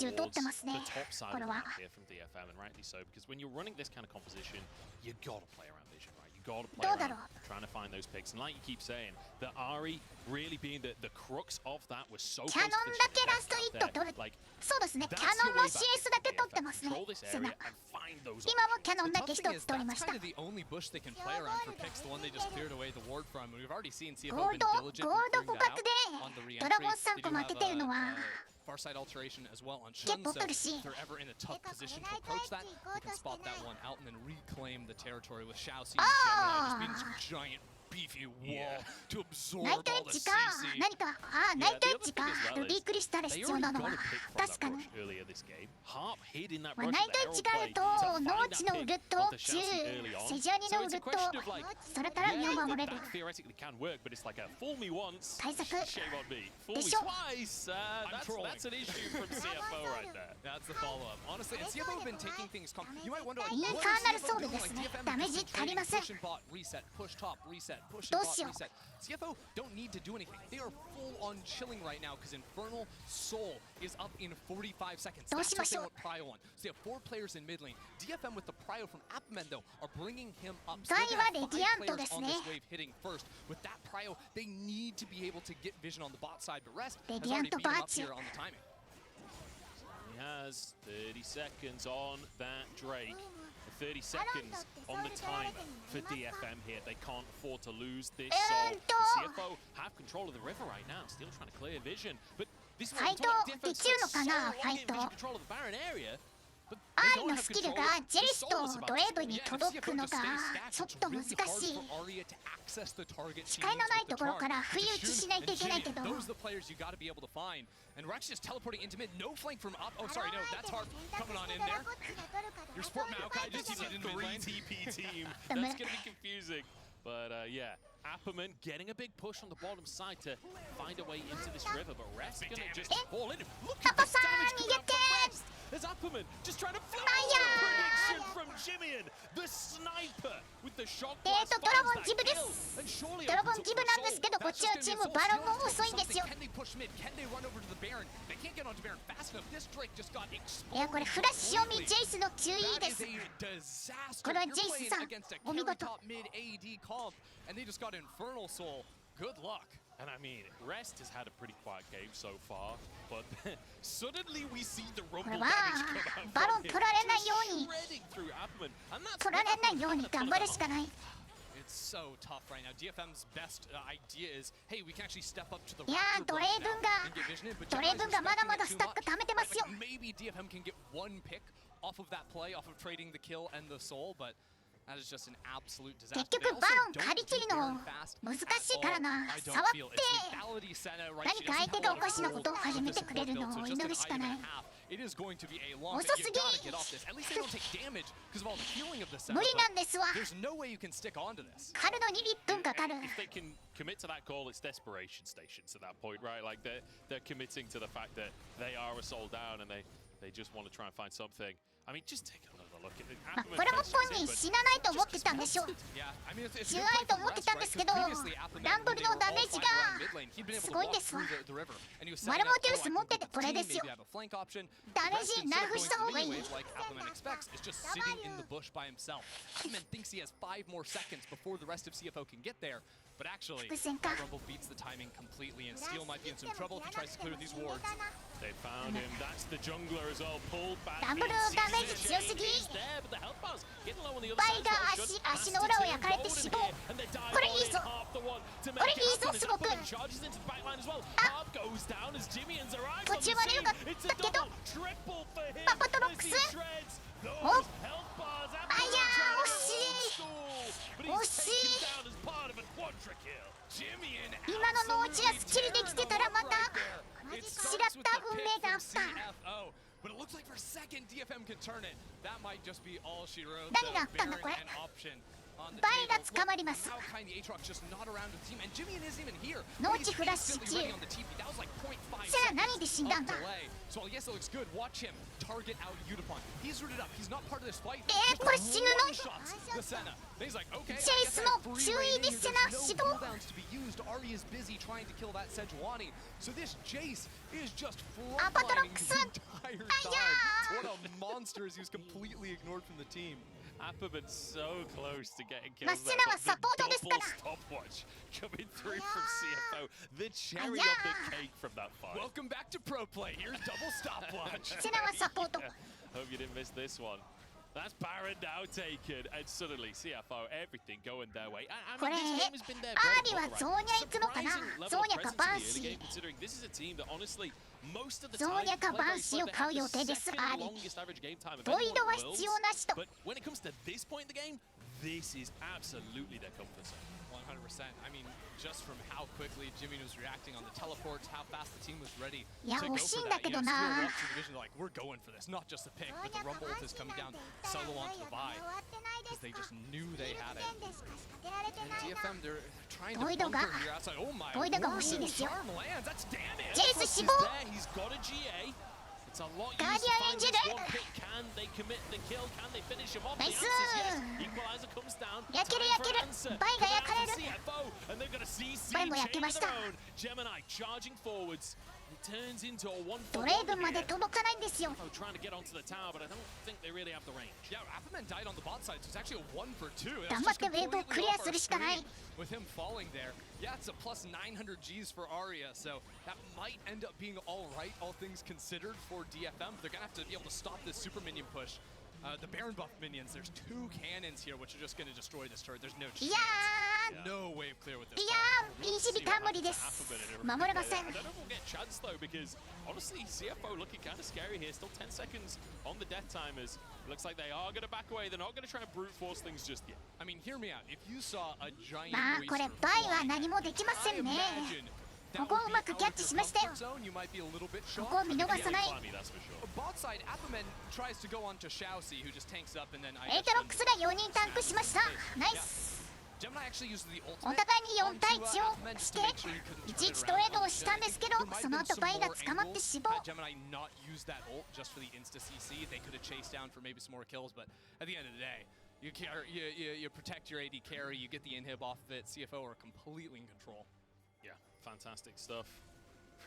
Speaker 3: 30取ってますね
Speaker 2: the top side
Speaker 3: これ
Speaker 2: of the
Speaker 3: は
Speaker 2: map here from DFM, and rightly so, because when you're running this kind of composition, you gotta play around vision, right? You gotta play
Speaker 3: どうだろ
Speaker 2: around
Speaker 3: う
Speaker 2: trying to find those picks. And like you keep saying, the Ari really being the crux of that was so
Speaker 3: キャ
Speaker 2: close
Speaker 3: ノ
Speaker 2: to
Speaker 3: ン
Speaker 2: the
Speaker 3: だけ
Speaker 2: ship
Speaker 3: ラスト1
Speaker 2: that,
Speaker 3: 取る
Speaker 2: like
Speaker 3: そうですねキ
Speaker 2: that's
Speaker 3: ャノ
Speaker 2: your
Speaker 3: ンの
Speaker 2: way back
Speaker 3: CS
Speaker 2: to
Speaker 3: だけ取って
Speaker 2: DFM.
Speaker 3: ますね
Speaker 2: Control this
Speaker 3: セ
Speaker 2: area
Speaker 3: ナ
Speaker 2: and find those
Speaker 3: 今もキャノ
Speaker 1: The
Speaker 3: ンだ
Speaker 1: tough
Speaker 3: け
Speaker 1: thing
Speaker 3: 1
Speaker 1: is
Speaker 3: つ取りま
Speaker 1: that's
Speaker 3: した
Speaker 1: kind of the only bush they can play around for picks, the one they just cleared away the ward from. We've already seen CFO
Speaker 3: ゴール
Speaker 1: been
Speaker 3: ド
Speaker 1: diligent
Speaker 3: ゴールド
Speaker 1: in
Speaker 3: 互
Speaker 1: clearing
Speaker 3: 角
Speaker 1: that
Speaker 3: で
Speaker 1: out on the
Speaker 3: ドラ
Speaker 1: re-entry.
Speaker 3: ゴン3
Speaker 1: They
Speaker 3: 個
Speaker 1: do
Speaker 3: 負けてるのは
Speaker 1: Farsight alteration as well on
Speaker 3: 結
Speaker 1: Shun,
Speaker 3: 構
Speaker 1: so
Speaker 3: 取るし
Speaker 1: if they're ever in a tough position to approach that, they can spot that one out and then reclaim the territory with Shao Xi and Gemini just being this giant beefy wall to absorb
Speaker 3: ナイトエ
Speaker 1: all
Speaker 3: ッ
Speaker 1: the
Speaker 3: ジか
Speaker 1: CC.
Speaker 3: 何かナイトエッジかルビークリスタル
Speaker 2: They
Speaker 3: 必要
Speaker 2: already
Speaker 3: なの
Speaker 2: got
Speaker 3: は
Speaker 2: a pick from
Speaker 3: 確
Speaker 2: that
Speaker 3: かに
Speaker 2: rush earlier this game. Harp hid in that
Speaker 3: まあ
Speaker 2: rush
Speaker 3: ナイ
Speaker 2: of
Speaker 3: ト
Speaker 2: the
Speaker 3: エッジ
Speaker 2: Herald
Speaker 3: がある
Speaker 2: play
Speaker 3: と
Speaker 2: to
Speaker 3: 農
Speaker 2: find
Speaker 3: 地
Speaker 2: that
Speaker 3: のウル
Speaker 2: pick
Speaker 3: ト
Speaker 2: onto
Speaker 3: 中
Speaker 2: Shao Xi early on.
Speaker 3: セジャニ
Speaker 2: So
Speaker 3: のウ
Speaker 2: it's a
Speaker 3: ルト
Speaker 2: question of like,
Speaker 3: それから
Speaker 2: yeah,
Speaker 3: 身を守れ
Speaker 2: that
Speaker 3: る
Speaker 2: theoretically can work, but it's like a fool me once,
Speaker 3: 対策
Speaker 2: shame on me. Fool me
Speaker 3: でしょ
Speaker 2: twice, that's an issue from CFO right there.
Speaker 1: That's the follow-up. Honestly, and CFO have been taking things calm. You might wonder, like,
Speaker 3: イン
Speaker 1: what
Speaker 3: ファーナル
Speaker 1: is
Speaker 3: ソウ
Speaker 1: CFO
Speaker 3: ル
Speaker 1: doing?
Speaker 3: で
Speaker 1: Like,
Speaker 3: すね
Speaker 1: DFM
Speaker 3: ダメー
Speaker 1: has
Speaker 3: ジ
Speaker 1: been
Speaker 3: 足り
Speaker 1: trading
Speaker 3: ません
Speaker 1: push and bot, reset, push top, reset, push
Speaker 3: ど
Speaker 1: and
Speaker 3: う
Speaker 1: bot,
Speaker 3: しよう
Speaker 1: reset. CFO don't need to do anything. They are full on chilling right now because Infernal Soul is up in 45 seconds.
Speaker 3: どう
Speaker 1: That's
Speaker 3: しま
Speaker 1: what
Speaker 3: し
Speaker 1: they
Speaker 3: ょう
Speaker 1: want Prio on. So they have 4 players in mid lane. DFM with the Prio from Appman though are bringing him up. So
Speaker 3: ガ
Speaker 1: they're
Speaker 3: イ
Speaker 1: gonna
Speaker 3: は
Speaker 1: have
Speaker 3: レ
Speaker 1: 5
Speaker 3: ディアント
Speaker 1: players
Speaker 3: です
Speaker 1: on
Speaker 3: ね
Speaker 1: this wave hitting first. With that Prio, they need to be able to get vision on the bot side, but Rest has already
Speaker 3: Radiant
Speaker 1: beat him up
Speaker 3: bots.
Speaker 1: here on the timing.
Speaker 2: He has 30 seconds on that Drake. 30 seconds on the timer for DFM here. They can't afford to lose this. So the CFO have control of the river right now. Still trying to clear vision. But this is what I'm talking about. DFM
Speaker 3: できるのかな
Speaker 2: spent so long getting
Speaker 3: ファイト
Speaker 2: vision control of the Baron area. But
Speaker 3: ア
Speaker 2: they
Speaker 3: イ
Speaker 2: don't
Speaker 3: の
Speaker 2: have
Speaker 3: スキル
Speaker 2: control
Speaker 3: が
Speaker 2: of
Speaker 3: ジェリ
Speaker 2: the
Speaker 3: ス
Speaker 2: soul
Speaker 3: と
Speaker 2: is about
Speaker 3: ド
Speaker 2: to
Speaker 3: レーブ
Speaker 2: start.
Speaker 3: に
Speaker 1: Yeah, if
Speaker 3: 届
Speaker 1: CFO
Speaker 3: くの
Speaker 1: just
Speaker 3: が
Speaker 1: stays stacked,
Speaker 3: ちょっ
Speaker 1: it's
Speaker 3: と
Speaker 1: really
Speaker 3: 難
Speaker 1: hard
Speaker 3: しい
Speaker 1: for Arya to access the target
Speaker 3: 視界のないところから不意打ちしないといけないけど
Speaker 1: Those are the players you got to be able to find. And we're actually just teleporting into mid. No flank from up. Oh, sorry, no, that's Harp coming on in there. Your support Maokai just
Speaker 2: This is a
Speaker 1: TP'd in mid
Speaker 2: 3
Speaker 1: lane.
Speaker 2: TP team. That's going to be confusing. But yeah, Apperman getting a big push on the bottom side to find a way into this river. But Rest going to just fall in. Look at this damage coming out from Rest. There's Apperman just trying to fly. Prediction from Jimmian, the sniper with the shock blast.
Speaker 3: ドラゴンジブです
Speaker 2: And surely
Speaker 3: ドラゴンジブなんですけどこっちはチームバロンが遅いんですよ
Speaker 1: Can they push mid? Can they run over to the Baron? They can't get onto Baron fast enough. This Drake just got
Speaker 3: い
Speaker 1: exploded.
Speaker 3: やこれフラッシュ読みジェイスの QE で
Speaker 1: That
Speaker 3: す
Speaker 1: is a disaster.
Speaker 3: これは
Speaker 1: You're
Speaker 3: ジェイス
Speaker 1: playing
Speaker 3: さん
Speaker 1: against a
Speaker 3: お見
Speaker 1: carry
Speaker 3: 事
Speaker 1: top mid AD comp, and they just got Infernal Soul. Good luck.
Speaker 2: And I mean, Rest has had a pretty quiet game so far, but suddenly we see the
Speaker 3: こ
Speaker 2: rumble
Speaker 3: れ
Speaker 2: damage
Speaker 3: は
Speaker 2: come out
Speaker 3: バロン
Speaker 2: from
Speaker 3: 取
Speaker 2: him,
Speaker 3: られないよう
Speaker 2: just
Speaker 3: に
Speaker 2: shredding through Apperman. And that's
Speaker 3: 取られないように頑張るしかない
Speaker 1: It's so tough right now. DFM's best idea is, hey, we can actually step up to the
Speaker 3: いや
Speaker 1: Raptor
Speaker 3: ドレ
Speaker 1: block
Speaker 3: ーブン
Speaker 1: now
Speaker 3: が
Speaker 1: and get vision in, but
Speaker 3: ドレー
Speaker 1: Gemini's
Speaker 3: ブンがまだまだ
Speaker 1: respecting
Speaker 3: ス
Speaker 1: it
Speaker 3: タ
Speaker 1: too
Speaker 3: ック
Speaker 1: much.
Speaker 3: 貯めてますよ
Speaker 1: Like, maybe DFM can get one pick off of that play, off of trading the kill and the soul, but that is just an absolute disaster.
Speaker 3: 結局
Speaker 1: They also
Speaker 3: バロン
Speaker 1: don't
Speaker 3: 借り切る
Speaker 1: do
Speaker 3: の
Speaker 1: Baron fast
Speaker 3: 難
Speaker 1: at
Speaker 3: しいから
Speaker 1: all.
Speaker 3: な
Speaker 1: I don't
Speaker 3: 触っ
Speaker 1: feel
Speaker 3: て
Speaker 1: it's lethality Senna, right?
Speaker 3: 何
Speaker 1: She
Speaker 3: か
Speaker 1: doesn't
Speaker 3: 相手
Speaker 1: have
Speaker 3: が
Speaker 1: a
Speaker 3: おかしなことを
Speaker 1: lot of
Speaker 3: 始め
Speaker 1: support
Speaker 3: てくれる
Speaker 1: build,
Speaker 3: の
Speaker 1: so
Speaker 3: を
Speaker 1: just
Speaker 3: 祈
Speaker 1: an
Speaker 3: るしか
Speaker 1: item
Speaker 3: ない
Speaker 1: and a half. It is going to be a long
Speaker 3: 遅
Speaker 1: pick.
Speaker 3: す
Speaker 1: You
Speaker 3: ぎ
Speaker 1: gotta get off this. At least they don't take damage because of all the healing of the
Speaker 3: 無
Speaker 1: Senna.
Speaker 3: 理
Speaker 1: but
Speaker 3: なんですわ
Speaker 1: There's no way you can stick onto this.
Speaker 3: 狩るのに1分かかる
Speaker 2: If they can commit to that call, it's desperation stations at that point, right? Like they're committing to the fact that they are a soul down and they just want to try and find something. I mean, just take another look at it.
Speaker 3: まあこれも本人死なないと思ってたんでしょう
Speaker 1: Yeah, I mean, it's
Speaker 3: 死
Speaker 1: a
Speaker 3: な
Speaker 1: good
Speaker 3: ない
Speaker 1: play
Speaker 3: と
Speaker 1: from
Speaker 3: 思って
Speaker 1: Rest,
Speaker 3: たん
Speaker 1: right?
Speaker 3: ですけ
Speaker 1: Because
Speaker 3: ど
Speaker 1: previously, Appleman,
Speaker 3: ランドル
Speaker 1: when they
Speaker 3: の
Speaker 1: were
Speaker 3: ダ
Speaker 1: all
Speaker 3: メージ
Speaker 1: fighting
Speaker 3: が
Speaker 1: around mid lane, he'd been able
Speaker 3: す
Speaker 1: to
Speaker 3: ごいん
Speaker 1: walk
Speaker 3: ですわ
Speaker 1: through the river, and he was
Speaker 3: マ
Speaker 1: setting
Speaker 3: ル
Speaker 1: up
Speaker 3: モテウス持ってて
Speaker 1: proactive
Speaker 3: これ
Speaker 1: team,
Speaker 3: ですよ
Speaker 1: maybe have a flank option.
Speaker 3: ダメー
Speaker 1: Rest,
Speaker 3: ジ
Speaker 1: instead
Speaker 3: ナ
Speaker 1: of
Speaker 3: フ
Speaker 1: going
Speaker 3: した方
Speaker 1: to
Speaker 3: がいい
Speaker 1: mini wave like Appleman expects, is just sitting in the bush by himself. Appleman thinks he has 5 more seconds before the rest of CFO can get there, but actually,
Speaker 3: 伏線か
Speaker 1: that Rumble beats the timing completely, and Steel might be in some trouble if he tries to clear these wards.
Speaker 2: They found him. That's the jungler as well. Pulled back.
Speaker 3: ダブルダメージ強すぎ
Speaker 2: He's there, but the health bar's getting low on the other
Speaker 3: バ
Speaker 2: side
Speaker 3: イが
Speaker 2: as well.
Speaker 3: 足
Speaker 2: Should
Speaker 3: の裏を焼かれて死亡
Speaker 2: and they dive
Speaker 3: これ
Speaker 2: on
Speaker 3: いい
Speaker 2: in.
Speaker 3: ぞ
Speaker 2: Harp the one to
Speaker 3: これ
Speaker 2: make
Speaker 3: いいぞ
Speaker 2: happen.
Speaker 3: すごく
Speaker 2: Appleman charges into the backline as well.
Speaker 3: あ
Speaker 2: Harp goes down as Jimmian's arrived
Speaker 3: 途
Speaker 2: on the
Speaker 3: 中まで良か
Speaker 2: scene.
Speaker 3: っ
Speaker 2: It's
Speaker 3: た
Speaker 2: a
Speaker 3: けど
Speaker 2: double, triple for him.
Speaker 3: アパトロック
Speaker 2: As
Speaker 3: ス
Speaker 2: he shreds those
Speaker 3: お
Speaker 2: health bars.
Speaker 3: あいやー惜しい
Speaker 2: But
Speaker 3: 惜
Speaker 2: he's
Speaker 3: し
Speaker 2: taken
Speaker 3: い
Speaker 2: down as part of a quadra kill.
Speaker 1: Jimmian
Speaker 3: 今の農地がスッキリできてたらまた
Speaker 1: It
Speaker 3: 違
Speaker 1: starts
Speaker 3: っ
Speaker 1: with
Speaker 3: た
Speaker 1: the
Speaker 3: 運
Speaker 1: pick
Speaker 3: 命があ
Speaker 1: from
Speaker 3: った
Speaker 1: CFO, but it looks like for a second DFM can turn it. That might just be all she wrote.
Speaker 3: 何があったんだ
Speaker 1: The
Speaker 3: これ
Speaker 1: Baron and option.
Speaker 3: バイが捕まります。
Speaker 1: How kind the Atrox just not around with the team, and Jimmy isn't even here.
Speaker 3: 農地フラッシュ中。セラ何で死んだんだ。
Speaker 1: So yes, it looks good. Watch him target out Udapon. He's rooted up. He's not part of this fight.
Speaker 3: これ死ぬの？
Speaker 1: The Senna. He's like, okay.
Speaker 3: チェイスの注意でセナ指導。
Speaker 1: Cooldowns to be used. Ari is busy trying to kill that Sejuani. So this Jace is just
Speaker 3: Apatrox.
Speaker 1: frontlining the entire time. What a monster is he was completely ignored from the team.
Speaker 2: Appa's so close to getting
Speaker 3: まあ
Speaker 2: killed
Speaker 3: セ
Speaker 2: there,
Speaker 3: ナは
Speaker 2: but
Speaker 3: サポート
Speaker 2: the
Speaker 3: ですか
Speaker 2: double
Speaker 3: ら。
Speaker 2: stopwatch coming through from CFO. The cherry on the cake from that fight.
Speaker 1: Welcome back to pro play. Here's double stopwatch.
Speaker 3: セナはサポート。
Speaker 2: Hope you didn't miss this one. That's Baron now taken, and suddenly CFO, everything going their way. I
Speaker 3: これ
Speaker 2: mean, this game has been their
Speaker 3: ア
Speaker 2: bread
Speaker 3: ーリ
Speaker 2: and
Speaker 3: は
Speaker 2: butter,
Speaker 3: ゾ
Speaker 2: right?
Speaker 3: ーニャ行くのかな。
Speaker 2: Surprising
Speaker 3: ゾ
Speaker 2: level
Speaker 3: ーニ
Speaker 2: of
Speaker 3: ャか
Speaker 2: presence
Speaker 3: バン
Speaker 2: in the
Speaker 3: シ
Speaker 2: early
Speaker 3: ー
Speaker 2: game,。considering this is a team that honestly most of the
Speaker 3: ゾ
Speaker 2: time
Speaker 3: ーニャか
Speaker 2: play
Speaker 3: バ
Speaker 2: very
Speaker 3: ンシーを
Speaker 2: slow. They
Speaker 3: 買う
Speaker 2: have
Speaker 3: 予
Speaker 2: the
Speaker 3: 定です。
Speaker 2: second
Speaker 3: アーリ。
Speaker 2: longest average game time of
Speaker 3: ボイ
Speaker 2: anyone
Speaker 3: ドは
Speaker 2: in
Speaker 3: 必
Speaker 2: Worlds.
Speaker 3: 要なしと。
Speaker 2: But when it comes to this point in the game, this is absolutely their comfort zone.
Speaker 1: 100%. I mean, just from how quickly Jimmy was reacting on the teleports, how fast the team was ready
Speaker 3: いや
Speaker 1: to go
Speaker 3: 惜しい
Speaker 1: for
Speaker 3: んだ
Speaker 1: that.
Speaker 3: け
Speaker 1: You
Speaker 3: ど
Speaker 1: know,
Speaker 3: な。
Speaker 1: still up to the vision, like, we're going for this, not just the pick, but the Rumble ult is coming down solo onto the buy because they just knew they had it. And DFM, they're trying to
Speaker 3: ボイドが
Speaker 1: bunker here outside. Oh my
Speaker 3: ボイドが
Speaker 1: word,
Speaker 3: 欲しいですよ。
Speaker 1: charm lands, that's damage.
Speaker 3: ジェイス死亡。
Speaker 2: He's got a GA. It's a lot
Speaker 3: Guardian
Speaker 2: used to find this
Speaker 3: injured.
Speaker 2: one pick. Can they commit the kill? Can they finish him off? The
Speaker 3: Nice.
Speaker 2: answer is yes. Equalizer comes down.
Speaker 3: 焼ける
Speaker 2: Time
Speaker 3: 焼け
Speaker 2: for
Speaker 3: る
Speaker 2: an answer.
Speaker 3: バイが焼かれる。
Speaker 2: CFO, and they're gonna see
Speaker 3: バイも
Speaker 2: CC
Speaker 3: 焼けました。
Speaker 2: their own. Gemini charging forwards. It turns into a 1-for-1
Speaker 3: ドレーブンまで
Speaker 2: here.
Speaker 3: 届かないんですよ。
Speaker 2: Oh, trying to get onto the tower, but I don't think they really have the range.
Speaker 1: Yeah, Appaman died on the bot side, so it's actually a 1-for-2.
Speaker 3: 頑張ってウェーブをクリアするしかない。
Speaker 1: With him falling there, yeah, it's a plus 900 Gs for Arya, so that might end up being all right, all things considered, for DFM. They're gonna have to be able to stop this super minion push. The Baron buff minions, there's 2 cannons here, which are just gonna destroy this turret. There's no
Speaker 3: い
Speaker 1: chance.
Speaker 3: や
Speaker 1: No wave clear with
Speaker 3: ー、
Speaker 1: this.
Speaker 3: いやー、イージビター無理です。守れません。
Speaker 2: I don't know if we'll get chance though, because honestly, CFO looking kind of scary here. Still 10 seconds on the death timers. Looks like they are going to back away. They're not going to try and brute force things just yet.
Speaker 1: I mean, hear me out. If you saw a giant
Speaker 3: まあこれ
Speaker 1: waster
Speaker 3: バイは
Speaker 1: fly,
Speaker 3: 何もできませ
Speaker 1: I
Speaker 3: んね。
Speaker 1: imagine that
Speaker 3: ここ
Speaker 1: would
Speaker 3: を
Speaker 1: be
Speaker 3: うまく
Speaker 1: out
Speaker 3: キャッ
Speaker 1: of
Speaker 3: チ
Speaker 1: your
Speaker 3: しましたよ。
Speaker 1: comfort zone. You might be a little bit
Speaker 3: ここを
Speaker 1: shocked.
Speaker 3: 見逃さない。
Speaker 2: Funny, that's for sure.
Speaker 1: Bot side, Appaman tries to go on to Xiaoxi, who just tanks up and then
Speaker 3: エイトロックスが4人タンクしました。ナイス。
Speaker 1: Gemini actually uses the
Speaker 3: お
Speaker 1: ultimate
Speaker 3: 互いに4対
Speaker 1: onto
Speaker 3: 1を
Speaker 1: Appaman
Speaker 3: し
Speaker 1: just
Speaker 3: て
Speaker 1: to make sure he couldn't
Speaker 3: い
Speaker 1: turn
Speaker 3: ちい
Speaker 1: it
Speaker 3: ちトレー
Speaker 1: around.
Speaker 3: ドをしたんですけど
Speaker 1: There might
Speaker 3: そ
Speaker 1: have
Speaker 3: の
Speaker 1: been
Speaker 3: 後
Speaker 1: some
Speaker 3: バイが
Speaker 1: more
Speaker 3: 捕まって
Speaker 1: angles
Speaker 3: 死亡。
Speaker 1: had Gemini not used that ult just for the insta CC. They could have chased down for maybe some more kills, but at the end of the day, you protect your AD carry, you get the inhib off of it. CFO are completely in control.
Speaker 2: Yeah, fantastic stuff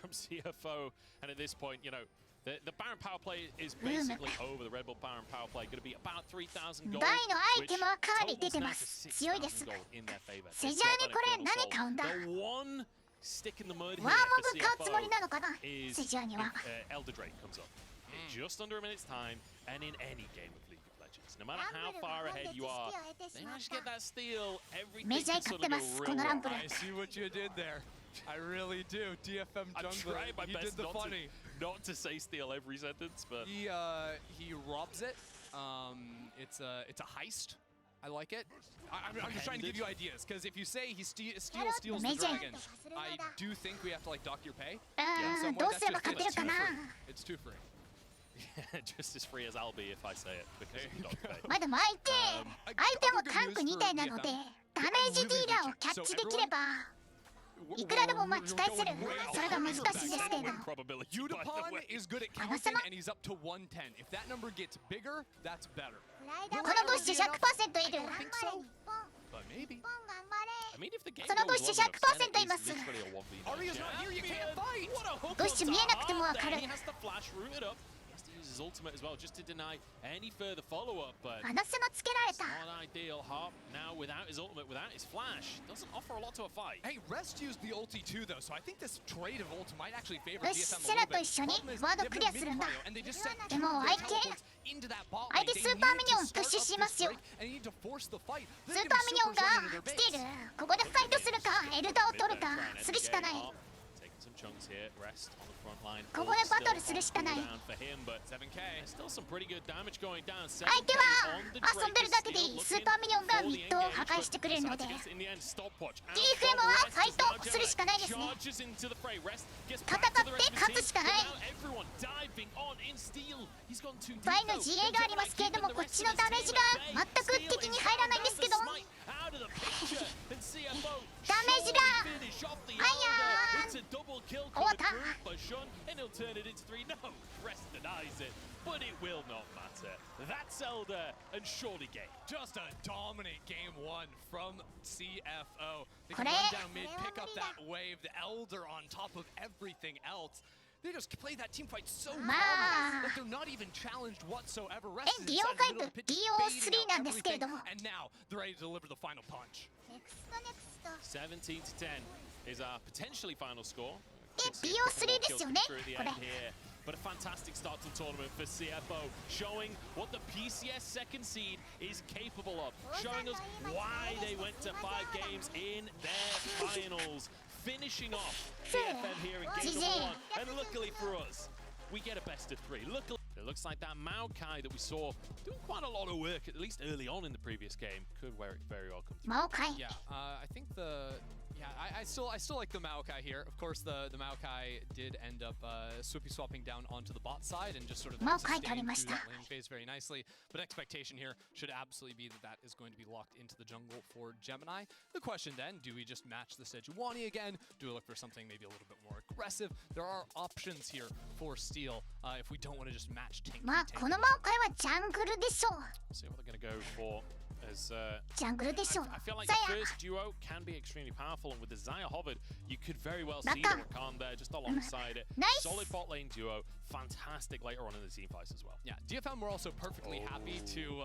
Speaker 2: from CFO. And at this point, you know, the Baron power play is basically over. The Red Bull Baron power play going to be about 3,000 gold.
Speaker 3: バイのアイ
Speaker 2: which
Speaker 3: テムはかなり出
Speaker 2: totals
Speaker 3: て
Speaker 2: now
Speaker 3: ま
Speaker 2: to
Speaker 3: す。強いです。
Speaker 2: 6,000 gold in their favor.
Speaker 3: セジャーにこれ何買うんだ？
Speaker 2: The one stick in the mud
Speaker 3: ワー
Speaker 2: here
Speaker 3: モ
Speaker 2: for
Speaker 3: ブ買うつもり
Speaker 2: CFO
Speaker 3: なのかな
Speaker 2: is
Speaker 3: セジャーには。
Speaker 2: Elder Drake comes up in just under a minute's time, and in any game of League of Legends, no matter how far ahead you are, they manage to get that steal. Everything
Speaker 3: メジャー
Speaker 2: can
Speaker 3: 買って
Speaker 2: suddenly
Speaker 3: ま
Speaker 2: go
Speaker 3: す
Speaker 2: real
Speaker 3: このランブ
Speaker 2: wrong.
Speaker 3: ル。
Speaker 1: I see what you did there. I really do. DFM
Speaker 2: I'm
Speaker 1: jungler,
Speaker 2: trying my
Speaker 1: he
Speaker 2: best
Speaker 1: did the
Speaker 2: not
Speaker 1: funny.
Speaker 2: not to say steal every sentence, but
Speaker 1: He robs it. It's a heist. I like it. I'm just trying to give you ideas, because if you say he steals the
Speaker 3: Amazing.
Speaker 1: dragon, I do think we have to like dock your pay.
Speaker 3: あ
Speaker 1: In
Speaker 3: ー
Speaker 1: some
Speaker 3: ど
Speaker 1: way,
Speaker 3: う
Speaker 1: that's
Speaker 3: すれば
Speaker 1: just
Speaker 3: 勝てる
Speaker 1: it's
Speaker 3: か
Speaker 1: too
Speaker 3: な。
Speaker 1: free. It's too free.
Speaker 2: just as free as I'll be if I say it because
Speaker 1: There
Speaker 2: of
Speaker 1: you
Speaker 2: not
Speaker 1: go.
Speaker 2: pay.
Speaker 3: まあでも相手もタンク2体なのでダメージディーラーをキャッチできればいくらでも巻き返せる。それが難しいですけど。
Speaker 2: Probability, by the
Speaker 1: Udapon
Speaker 2: way.
Speaker 1: is good at
Speaker 3: Ano
Speaker 1: counting,
Speaker 3: sama?
Speaker 1: and he's up to 110. If that number gets bigger, that's better.
Speaker 3: このブッシュ 100% いる。
Speaker 1: I think so, but maybe.
Speaker 2: I mean, if the game
Speaker 3: そのブッシュ
Speaker 2: goes long enough,
Speaker 3: 100% います。
Speaker 2: it's literally a 1v9.
Speaker 1: Arya's not here, you can't fight!
Speaker 2: What a hook
Speaker 3: ブッシュ見えなくてもわかる。
Speaker 2: He has to flash, root it up. He has to use his ultimate as well just to deny any further follow-up, but
Speaker 3: 穴瀬もつけられた。
Speaker 2: not ideal. Harp now without his ultimate, without his flash, doesn't offer a lot to a fight.
Speaker 1: Hey, Rest used the ulti too, though, so I think this trade of ult might actually favor
Speaker 3: よし
Speaker 1: DFM
Speaker 3: セ
Speaker 1: a
Speaker 3: ラ
Speaker 1: little
Speaker 3: と
Speaker 1: bit.
Speaker 3: 一緒に
Speaker 1: Problem is,
Speaker 3: ワード
Speaker 1: they have
Speaker 3: クリア
Speaker 1: no
Speaker 3: するんだ。
Speaker 1: mid cryo, and they just sent
Speaker 3: でも
Speaker 1: two
Speaker 3: 相手
Speaker 1: teleports into that bot
Speaker 3: 相
Speaker 1: lane.
Speaker 3: 手
Speaker 1: They
Speaker 3: スーパー
Speaker 1: need
Speaker 3: ミニオン
Speaker 1: to
Speaker 3: プッ
Speaker 1: start
Speaker 3: シュ
Speaker 1: up
Speaker 3: します
Speaker 1: this
Speaker 3: よ。
Speaker 1: fight, and they need to force the fight.
Speaker 3: ス
Speaker 1: They're
Speaker 3: ー
Speaker 1: gonna
Speaker 3: パ
Speaker 1: be
Speaker 3: ーミニオン
Speaker 1: super
Speaker 3: が
Speaker 1: strong in their
Speaker 3: 来ている
Speaker 1: base.。
Speaker 3: ここでファイトするかエルダーを取るか
Speaker 2: Trying to
Speaker 3: するしかない。
Speaker 2: Taking some chunks here. Rest on the front line.
Speaker 3: ここでバトルするしかない。
Speaker 2: Down for him, but
Speaker 1: 7K.
Speaker 2: there's still some pretty good damage going down.
Speaker 3: 相手は遊んでるだけでいい。スーパーミニオンがミッドを破壊してくれるので DFM はファイトするしかないですね。戦って勝つしかない。バイの GA がありますけれどもこっちのダメージが全く敵に入らないんですけど
Speaker 2: shun, and he'll turn it into 3. No, Rest denies it, but it will not matter. That's Elder and shorty game.
Speaker 1: Just a dominant game 1 from CFO. They can run down mid, pick up that wave, the Elder on top of everything else. They just play that team fight so calmly that they're not even challenged whatsoever. Rest is inside the middle of the pitch, baiting out everything, and now they're ready to deliver the final punch.
Speaker 2: 17-10 is our potentially final score.
Speaker 3: BO3 ですよね、これ。
Speaker 2: But a fantastic start to the tournament for CFO, showing what the PCS second seed is capable of, showing us why they went to 5 games in their finals, finishing off DFM here in game number 1. And luckily for us, we get a best of 3. It looks like that Maokai that we saw doing quite a lot of work, at least early on in the previous game, could very well come through.
Speaker 3: Maokai.
Speaker 1: Yeah, I think I still like the Maokai here. Of course, the Maokai did end up swapping down onto the bot side and just sort of sustained through that lane phase very nicely. But expectation here should absolutely be that is going to be locked into the jungle for Gemini. The question then, do we just match the Sejuani again? Do we look for something maybe a little bit more aggressive? There are options here for Steel if we don't want to just match tank.
Speaker 3: まあこのマオカイはジャングルでしょう。
Speaker 2: See what they're going to go for. As,
Speaker 3: ジャングルでしょう。
Speaker 2: I feel like the first duo can be extremely powerful, and with the Xayah hovered, you could very well see the Rakan there just alongside it.
Speaker 3: Nice.
Speaker 2: Solid bot lane duo, fantastic later on in the team fights as well.
Speaker 1: Yeah, DFM were also perfectly happy to.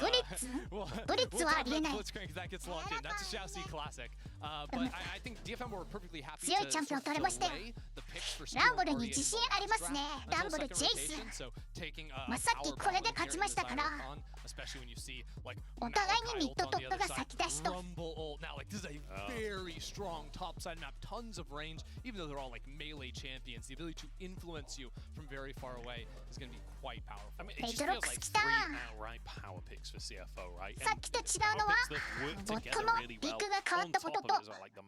Speaker 3: Blitzはありえない。
Speaker 1: Blitzcrank that gets locked in. That's a Xiaoxi classic. But I think DFM were perfectly happy
Speaker 3: 強いチャンピオン取れましたよ。
Speaker 1: the picks for
Speaker 3: ランブルに自信ありますね。ランブルチェイス。
Speaker 1: So taking
Speaker 3: まあさっきこれで勝ちましたから。
Speaker 1: especially when you see like
Speaker 3: お互いにミッドトップが先出しと。
Speaker 1: Rumble ult. Now like this is a very strong top side map, tons of range, even though they're all like melee champions. The ability to influence you from very far away is going to be quite powerful.
Speaker 2: I mean, it just feels like 3 outright power picks for CFO, right?
Speaker 3: さっきと違うのはボットもピックが変わったことと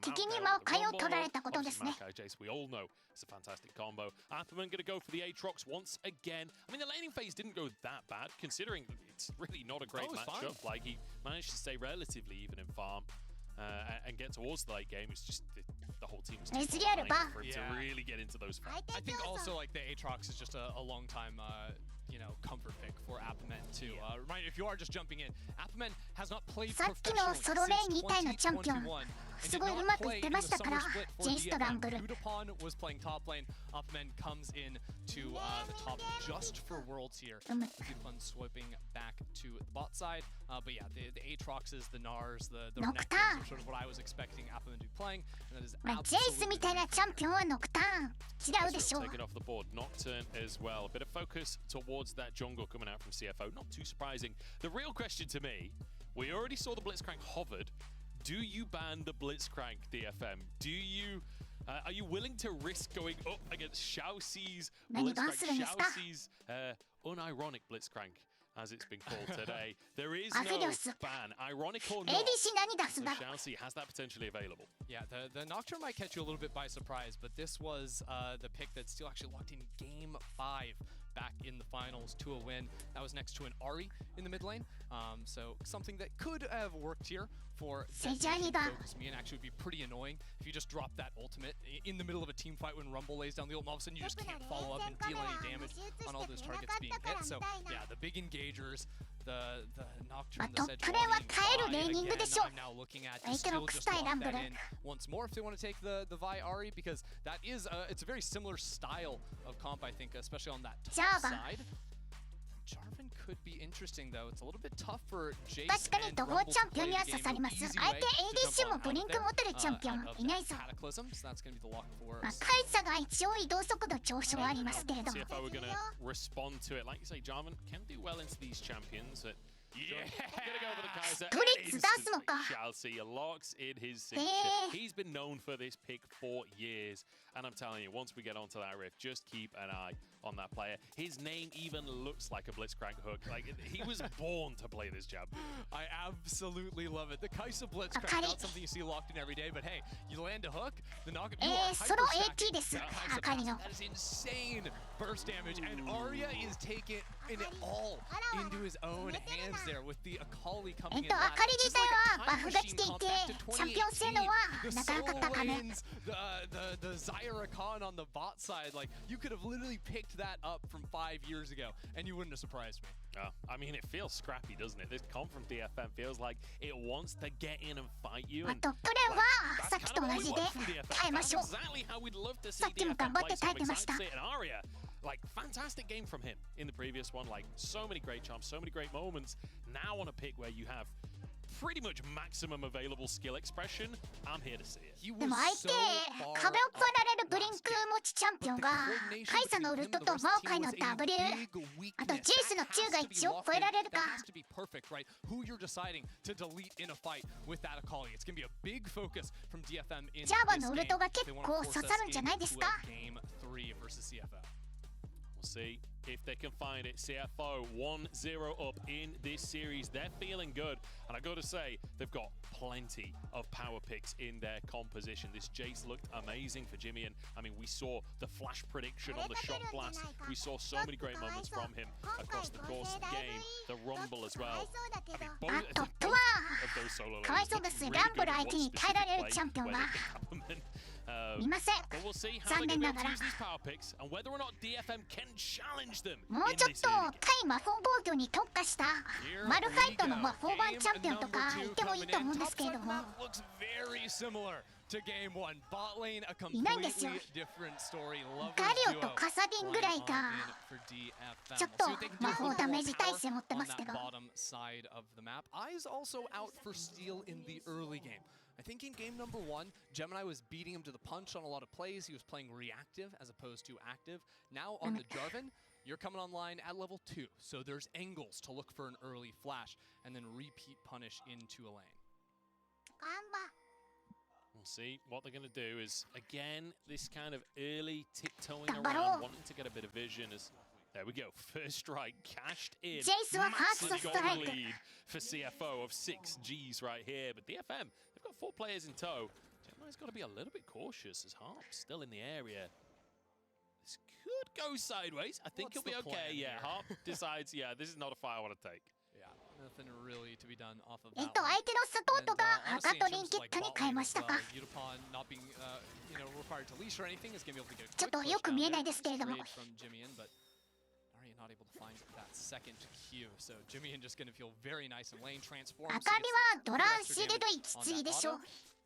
Speaker 3: 敵にマオカイを取られたことですね。
Speaker 2: We all know it's a fantastic combo. Apaman going to go for the Apatrox once again. I mean, the laning phase didn't go that bad, considering it's really not a great matchup. Like, he managed to stay relatively even in farm and get towards the late game. It's just the whole team was too fine for it to really get into those fights.
Speaker 1: I think also like the Atrox is just a long time comfort pick for Apaman too. Reminder, if you are just jumping in, Apaman has not played professionally since 2021.
Speaker 3: すごいうまくいってましたから、ジェイスとランブル。
Speaker 1: Udapon was playing top lane. Apaman comes in to the top just for Worlds here. Udapon swiping back to the bot side. But yeah, the Atroxes, the Nars, the Renekton are sort of what I was expecting Apaman to be playing. And that is
Speaker 3: ジェイスみたいなチャンピオンはノクターン。違うでしょう。
Speaker 2: Take it off the board. Nocturne as well. A bit of focus towards that jungle coming out from CFO. Not too surprising. The real question to me, we already saw the Blitzcrank hovered. Do you ban the Blitzcrank, DFM? Do you, are you willing to risk going up against Xiaoxi's Blitzcrank? Xiaoxi's unironic Blitzcrank, as it's been called today. There is no ban. Ironic or not, so Xiaoxi has that potentially available.
Speaker 1: Yeah, the Nocturne might catch you a little bit by surprise, but this was the pick that's still actually locked in game 5. Back in the finals to a win. That was next to an Ahri in the mid lane. So something that could have worked here for Focus Me and actually would be pretty annoying if you just drop that ultimate in the middle of a team fight when Rumble lays down the ult and all of a sudden you just can't follow up and deal any damage on all those targets being hit. So yeah, the big engagers, the Nocturne, the Sejuani, I'm now looking at to still just lock that in once more if they want to take the Vi Ahri, because that is it's a very similar style of comp, I think, especially on that top side. Jarvan could be interesting though. It's a little bit tough for Jace and Rumble to play the game. Easy way to jump on Cataclysm, so that's going to be the lock for us.
Speaker 2: CFO are going to respond to it. Like you say, Jarvan can do well into these champions. Yeah, gonna go for the Kaiser. Xiaoxi locks in his signature. He's been known for this pick for years, and I'm telling you, once we get onto that rift, just keep an eye on that player. His name even looks like a Blitzcrank hook. Like, he was born to play this jab.
Speaker 1: I absolutely love it. The Kaiser Blitzcrank, not something you see locked in every day, but hey, you land a hook, the knock. That is insane burst damage, and Arya is taking it all into his own hands there with the Akali coming in.
Speaker 3: バフが来ていてチャンピオン性能はなかなか高め。
Speaker 1: The Zyra Khan on the bot side, like you could have literally picked that up from 5 years ago and you wouldn't have surprised me.
Speaker 2: I mean, it feels scrappy, doesn't it? This comp from DFM feels like it wants to get in and fight you.
Speaker 3: トップレーンはさっきと同じで耐えましょう。
Speaker 2: Exactly how we'd love to see
Speaker 3: さっきも頑張って耐えてました。
Speaker 2: Like, fantastic game from him in the previous one. Like, so many great charms, so many great moments. Now on a pick where you have pretty much maximum available skill expression, I'm here to see it.
Speaker 3: でも相手壁を越えられるブリンク持ちチャンピオンがカイサのウルトとマオカイの W あとジェイスの9が一応越えられるか。
Speaker 1: Who you're deciding to delete in a fight with that Akali. It's going to be a big focus from DFM in this game.
Speaker 3: ジャーバのウルトが結構刺さるんじゃないですか。
Speaker 1: Game 3 versus CFO.
Speaker 2: We'll see if they can find it. CFO 1-0 up in this series. They're feeling good. And I got to say, they've got plenty of power picks in their composition. This Jace looked amazing for Jimmy. And I mean, we saw the flash prediction on the shot blast. We saw so many great moments from him across the course of the game. The rumble as well. I mean, both of those solo lanes.
Speaker 3: かわいそうです。ランブル相手に耐えられるチャンピオンは いません。 残念ながら。 もうちょっと対魔法防御に特化したマルファイトの魔法版チャンピオンとかいてもいいと思うんですけれども。 いないんですよ。ガリオとカサディンぐらいがちょっと魔法ダメージ耐性持ってますけど。
Speaker 1: Eyes also out for steal in the early game. I think in game number 1, Gemini was beating him to the punch on a lot of plays. He was playing reactive as opposed to active. Now on the Jarvan, you're coming online at level 2, so there's angles to look for an early flash and then repeat punish into a lane.
Speaker 2: We'll see. What they're going to do is, again, this kind of early tiptoeing around, wanting to get a bit of vision as... There we go. First strike cashed in. Massive goal lead for CFO of 6 Gs right here. But DFM, they've got 4 players in tow. Gemini's got to be a little bit cautious as Harp's still in the area. This could go sideways. I think he'll be okay. Yeah, Harp decides, yeah, this is not a fight I want to take.
Speaker 1: Yeah, nothing really to be done off of that.
Speaker 3: 相手のサポートが赤とリンキットに変えましたか。 ちょっとよく見えないですけれども。
Speaker 1: Not able to find that second Q, so Jimmy just going to feel very nice in lane transform.
Speaker 3: あかりはドランシールドきついでしょ。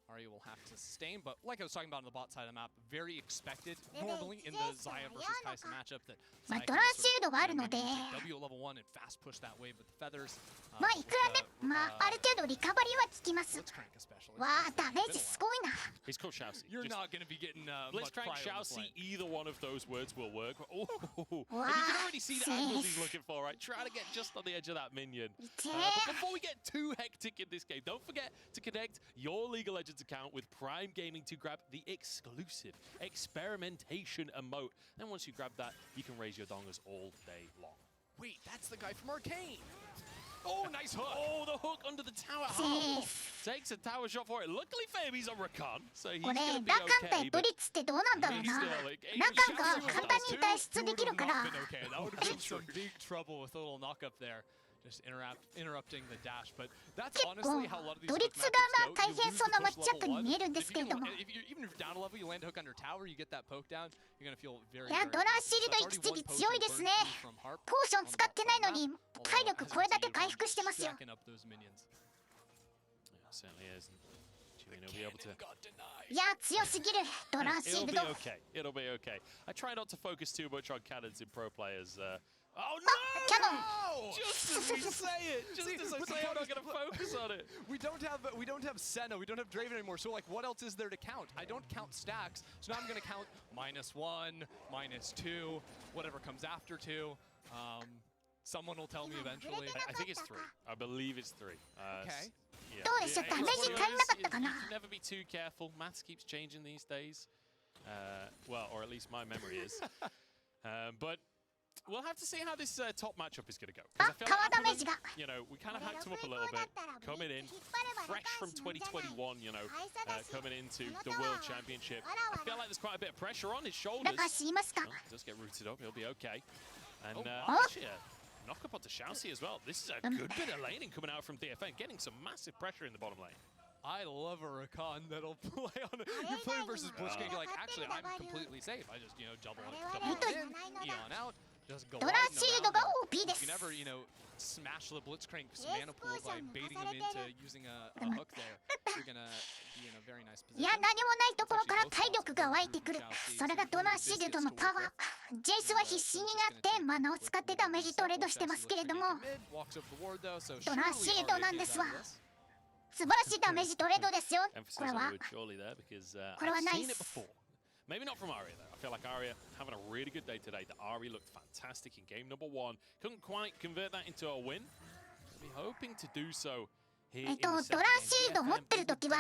Speaker 1: Arya will have to sustain, but like I was talking about on the bot side of the map, very expected normally in the Xayah versus Kai'Sa matchup that
Speaker 3: まあドランシールドがあるので、
Speaker 1: W level 1 and fast push that wave with the feathers.
Speaker 3: まあいくらね、まあある程度リカバリーは効きます。わあダメージすごいな。
Speaker 2: He's called Shousey.
Speaker 1: You're not going to be getting much
Speaker 2: Blitzcrank,
Speaker 1: pride on this
Speaker 2: Shousey,
Speaker 1: lane.
Speaker 2: either one of those words will work. Oh, and you can already see the angles he's looking for, right? Try to get just on the edge of that minion. But before we get too hectic in this game, don't forget to connect your League of Legends account with Prime Gaming to grab the exclusive experimentation emote. Then once you grab that, you can raise your dongers all day long.
Speaker 1: Wait, that's the guy from Arcane. Oh, nice hook.
Speaker 2: Oh, the hook under the tower. Takes a tower shot for it. Luckily for him, he's on Rakan, so he's
Speaker 3: これ
Speaker 2: going to be
Speaker 3: ラカン
Speaker 2: okay.
Speaker 3: 対ブリッツってどうなんだろうな。ラカンが簡単に脱出できるから。
Speaker 1: Okay, that would have been some big trouble with a little knock up there. Just interrupting the dash, but that's honestly how a lot of these
Speaker 3: ドリツがまあ大変そうなマッチアップに見えるんですけれども。
Speaker 1: Even if you're down a level, you land a hook under tower, you get that poke down, you're gonna feel very.
Speaker 3: いやドランシールド一撃強いですね。ポーション使ってないのに体力これだけ回復してますよ。
Speaker 2: Certainly is. Jimmy will be able to.
Speaker 3: いや強すぎるドランシールド。
Speaker 2: It'll be okay. I try not to focus too much on cannons in pro players. Oh no!
Speaker 3: キャノン。
Speaker 2: Just as we say it, just as I say, I'm not going to focus on it.
Speaker 1: We don't have Senna, we don't have Draven anymore. So like, what else is there to count? I don't count stacks, so now I'm going to count -1, -2, whatever comes after 2. Someone will tell me eventually.
Speaker 2: I think it's 3. I believe it's 3.
Speaker 1: Okay.
Speaker 3: どうでしょうダメージ足りなかったかな。
Speaker 2: You can never be too careful. Maths keeps changing these days. Well, or at least my memory is. But we'll have to see how this top matchup is going to go.
Speaker 3: あ、川ダメージが。
Speaker 2: You know, we kind of hacked him up a little bit, coming in fresh from 2021, you know, coming into the World Championship. I feel like there's quite a bit of pressure on his shoulders.
Speaker 3: ラカシいますか。
Speaker 2: Well, does get rooted up, he'll be okay. And knock up onto Shousey as well. This is a good bit of laning coming out from DFM, getting some massive pressure in the bottom lane.
Speaker 1: I love a Rakan that'll play on it. You're playing versus Blitzkrieg, you're like, actually, I'm completely safe. I just, double in, Eon out, just go
Speaker 3: ドラシードが OP で
Speaker 1: You
Speaker 3: す
Speaker 1: can never, smash the Blitzcrank's mana pool by baiting him into using a hook there. You're gonna be in a very nice
Speaker 3: いや
Speaker 1: position.
Speaker 3: 何もないところから体力が湧いてくるそれがドラシールドのパワージェイスは必死になってマナを使ってダメージトレードしてますけれどもドラシールドなんですわ素晴らしいダメージトレードですよこれはこれはナイス
Speaker 2: Maybe not from Arya though. I feel like Arya having a really good day today. The Arya looked fantastic in game number 1. Couldn't quite convert that into a win. We'll be hoping to do so here in the
Speaker 3: ドラ
Speaker 2: second
Speaker 3: シード
Speaker 2: game.
Speaker 3: 持ってる時は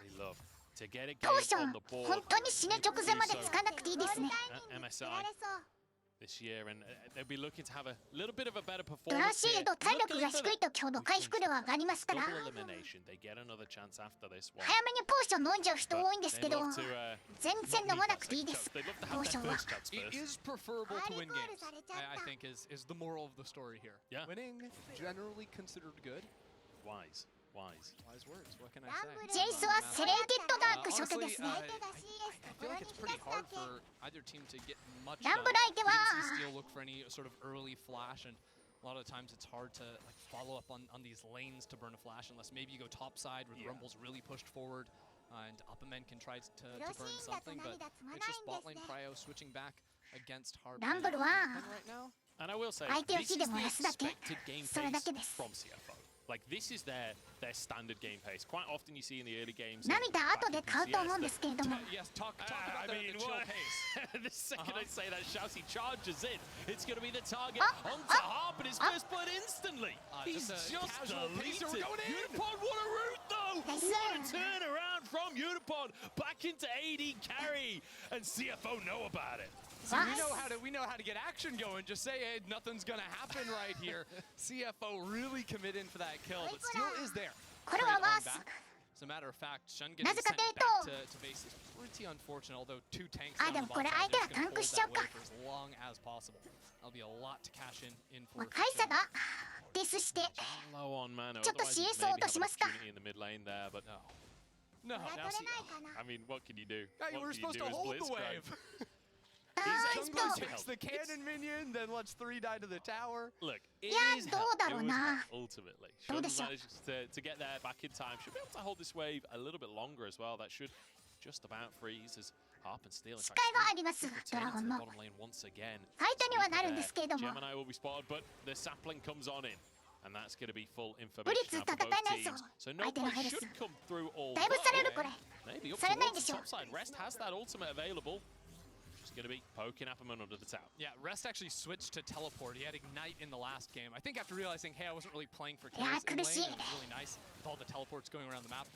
Speaker 2: Desperately love to get a
Speaker 3: ポ
Speaker 2: game
Speaker 3: ーショ
Speaker 2: on
Speaker 3: ン
Speaker 2: the board.
Speaker 3: 本当に死ぬ直前までつかなくていいですね
Speaker 2: MSI this year, and they'll be looking to have a little bit of a better
Speaker 3: ドラ
Speaker 2: performance
Speaker 3: シー
Speaker 2: here.
Speaker 3: ルド体力が低い時ほど回復量は上がりますから
Speaker 2: Double elimination. They get another chance after this one.
Speaker 3: 早めにポーション飲んじゃう人多いんですけ
Speaker 2: They'd
Speaker 3: ど
Speaker 2: love to,
Speaker 3: 全然飲まなくていいです
Speaker 2: they'd love to
Speaker 3: ポ
Speaker 2: have
Speaker 3: ーショ
Speaker 2: their
Speaker 3: ンは
Speaker 2: first chance
Speaker 1: It
Speaker 2: first.
Speaker 1: is preferable to win games. I think is the moral of the story here.
Speaker 2: Yeah.
Speaker 1: Winning generally considered good.
Speaker 2: Wise.
Speaker 1: Wise words. What can I
Speaker 3: ジ
Speaker 1: say?
Speaker 3: ェイスはセレーテッドダーク初手
Speaker 1: Honestly,
Speaker 3: ですね
Speaker 1: I feel like it's pretty hard for either team to get much
Speaker 3: ランブ
Speaker 1: done.
Speaker 3: ラ相手
Speaker 1: You
Speaker 3: は
Speaker 1: can still look for any sort of early flash, and a lot of times it's hard to follow up on these lanes to burn a flash unless maybe you go top side where the Rumble's really pushed forward and Upperman can try to burn something, but it's just bot lane prio switching back against Harp.
Speaker 3: ランブルは
Speaker 1: right now.
Speaker 2: And I will say,
Speaker 3: 相手を
Speaker 2: this
Speaker 3: 火
Speaker 2: is
Speaker 3: で
Speaker 2: the
Speaker 3: 燃やすだけ
Speaker 2: expected game
Speaker 3: それだけで
Speaker 2: pace
Speaker 3: す
Speaker 2: from CFO. Like, this is their standard game pace. Quite often you see in the early games.
Speaker 3: 涙後で買うと思うんですけれども
Speaker 1: Yes, talk
Speaker 2: I
Speaker 1: about the
Speaker 2: mean,
Speaker 1: chill
Speaker 2: what?
Speaker 1: pace.
Speaker 2: The second I say that, Shousey charges in. It's going to be the target
Speaker 3: Up,
Speaker 2: onto
Speaker 3: up,
Speaker 2: Harp, and his
Speaker 3: up.
Speaker 2: first blood instantly. He's
Speaker 1: just a
Speaker 2: just
Speaker 1: casual pacer
Speaker 2: deleted.
Speaker 1: going in.
Speaker 2: Unipod, what a route though!
Speaker 3: Nice.
Speaker 2: What a turnaround from Unipod back into AD carry, and CFO know about it.
Speaker 1: So we know how to get action going. Just say, hey, nothing's gonna happen right here. CFO really committing for that kill, but Steel is there.
Speaker 3: これは
Speaker 1: Trade
Speaker 3: ワ
Speaker 1: on
Speaker 3: ース
Speaker 1: back. As a matter of fact, Shun getting
Speaker 3: なぜか
Speaker 1: sent
Speaker 3: というと
Speaker 1: back to base is pretty unfortunate. Although 2 tanks
Speaker 3: あ
Speaker 1: down
Speaker 3: で
Speaker 1: the
Speaker 3: もこ
Speaker 1: bot
Speaker 3: れ
Speaker 1: side,
Speaker 3: 相手
Speaker 1: they're
Speaker 3: が
Speaker 1: just
Speaker 3: タ
Speaker 1: gonna
Speaker 3: ンク
Speaker 1: hold
Speaker 3: しちゃう
Speaker 1: that
Speaker 3: か
Speaker 1: wave for as long as possible. That'll be a lot to cash in
Speaker 3: ま
Speaker 1: for.
Speaker 3: あカイサがディスして
Speaker 2: Low on mana.
Speaker 3: ちょっと
Speaker 2: Otherwise,
Speaker 3: CS を
Speaker 2: maybe
Speaker 3: 落と
Speaker 2: have
Speaker 3: し
Speaker 2: an
Speaker 3: ますか
Speaker 2: opportunity in the mid lane there, but
Speaker 1: No, now see,
Speaker 2: I mean, what can you do?
Speaker 1: yeah, you
Speaker 2: What
Speaker 1: were
Speaker 2: can you
Speaker 1: supposed
Speaker 2: do
Speaker 1: to
Speaker 2: as
Speaker 1: hold the
Speaker 2: Blitzcrank?
Speaker 1: wave.
Speaker 3: あー
Speaker 1: Jungler
Speaker 3: ちょっ
Speaker 1: takes the cannon minion, then lets 3 die to the tower.
Speaker 2: Look, it
Speaker 3: Yeah,
Speaker 2: is
Speaker 3: どうだろうな。
Speaker 2: ultimately.
Speaker 3: どう
Speaker 2: Shun
Speaker 3: でしょう。
Speaker 2: managed to get there back in time. Should be able to hold this wave a little bit longer as well. That should just about freeze as Harp and Steel.
Speaker 3: 視界がありますドラゴ
Speaker 2: Return
Speaker 3: ン
Speaker 2: to
Speaker 3: の
Speaker 2: the bottom lane once again.
Speaker 3: ファイトにはなるんですけれども
Speaker 2: Gemini will be spotted, but the sapling comes on in. And that's going to be full
Speaker 3: ブリッ
Speaker 2: information
Speaker 3: ツ
Speaker 2: now for
Speaker 3: 戦え
Speaker 2: both
Speaker 3: ないぞ
Speaker 2: teams. So no
Speaker 3: 相手の
Speaker 2: play
Speaker 3: ヘルス
Speaker 2: should come through all.
Speaker 3: だいぶされるこれ
Speaker 2: Maybe up
Speaker 3: されないんで
Speaker 2: towards
Speaker 3: し
Speaker 2: the
Speaker 3: ょ
Speaker 2: top side. Rest has that ultimate available. Just going to be poking Apperman under the tower.
Speaker 1: Yeah, Rest actually switched to teleport. He had Ignite in the last game. I think after realizing, hey, I wasn't really playing for
Speaker 3: Yeah,
Speaker 1: kills in lane,
Speaker 3: 苦しい。
Speaker 1: it was really nice with all the teleports going around the map.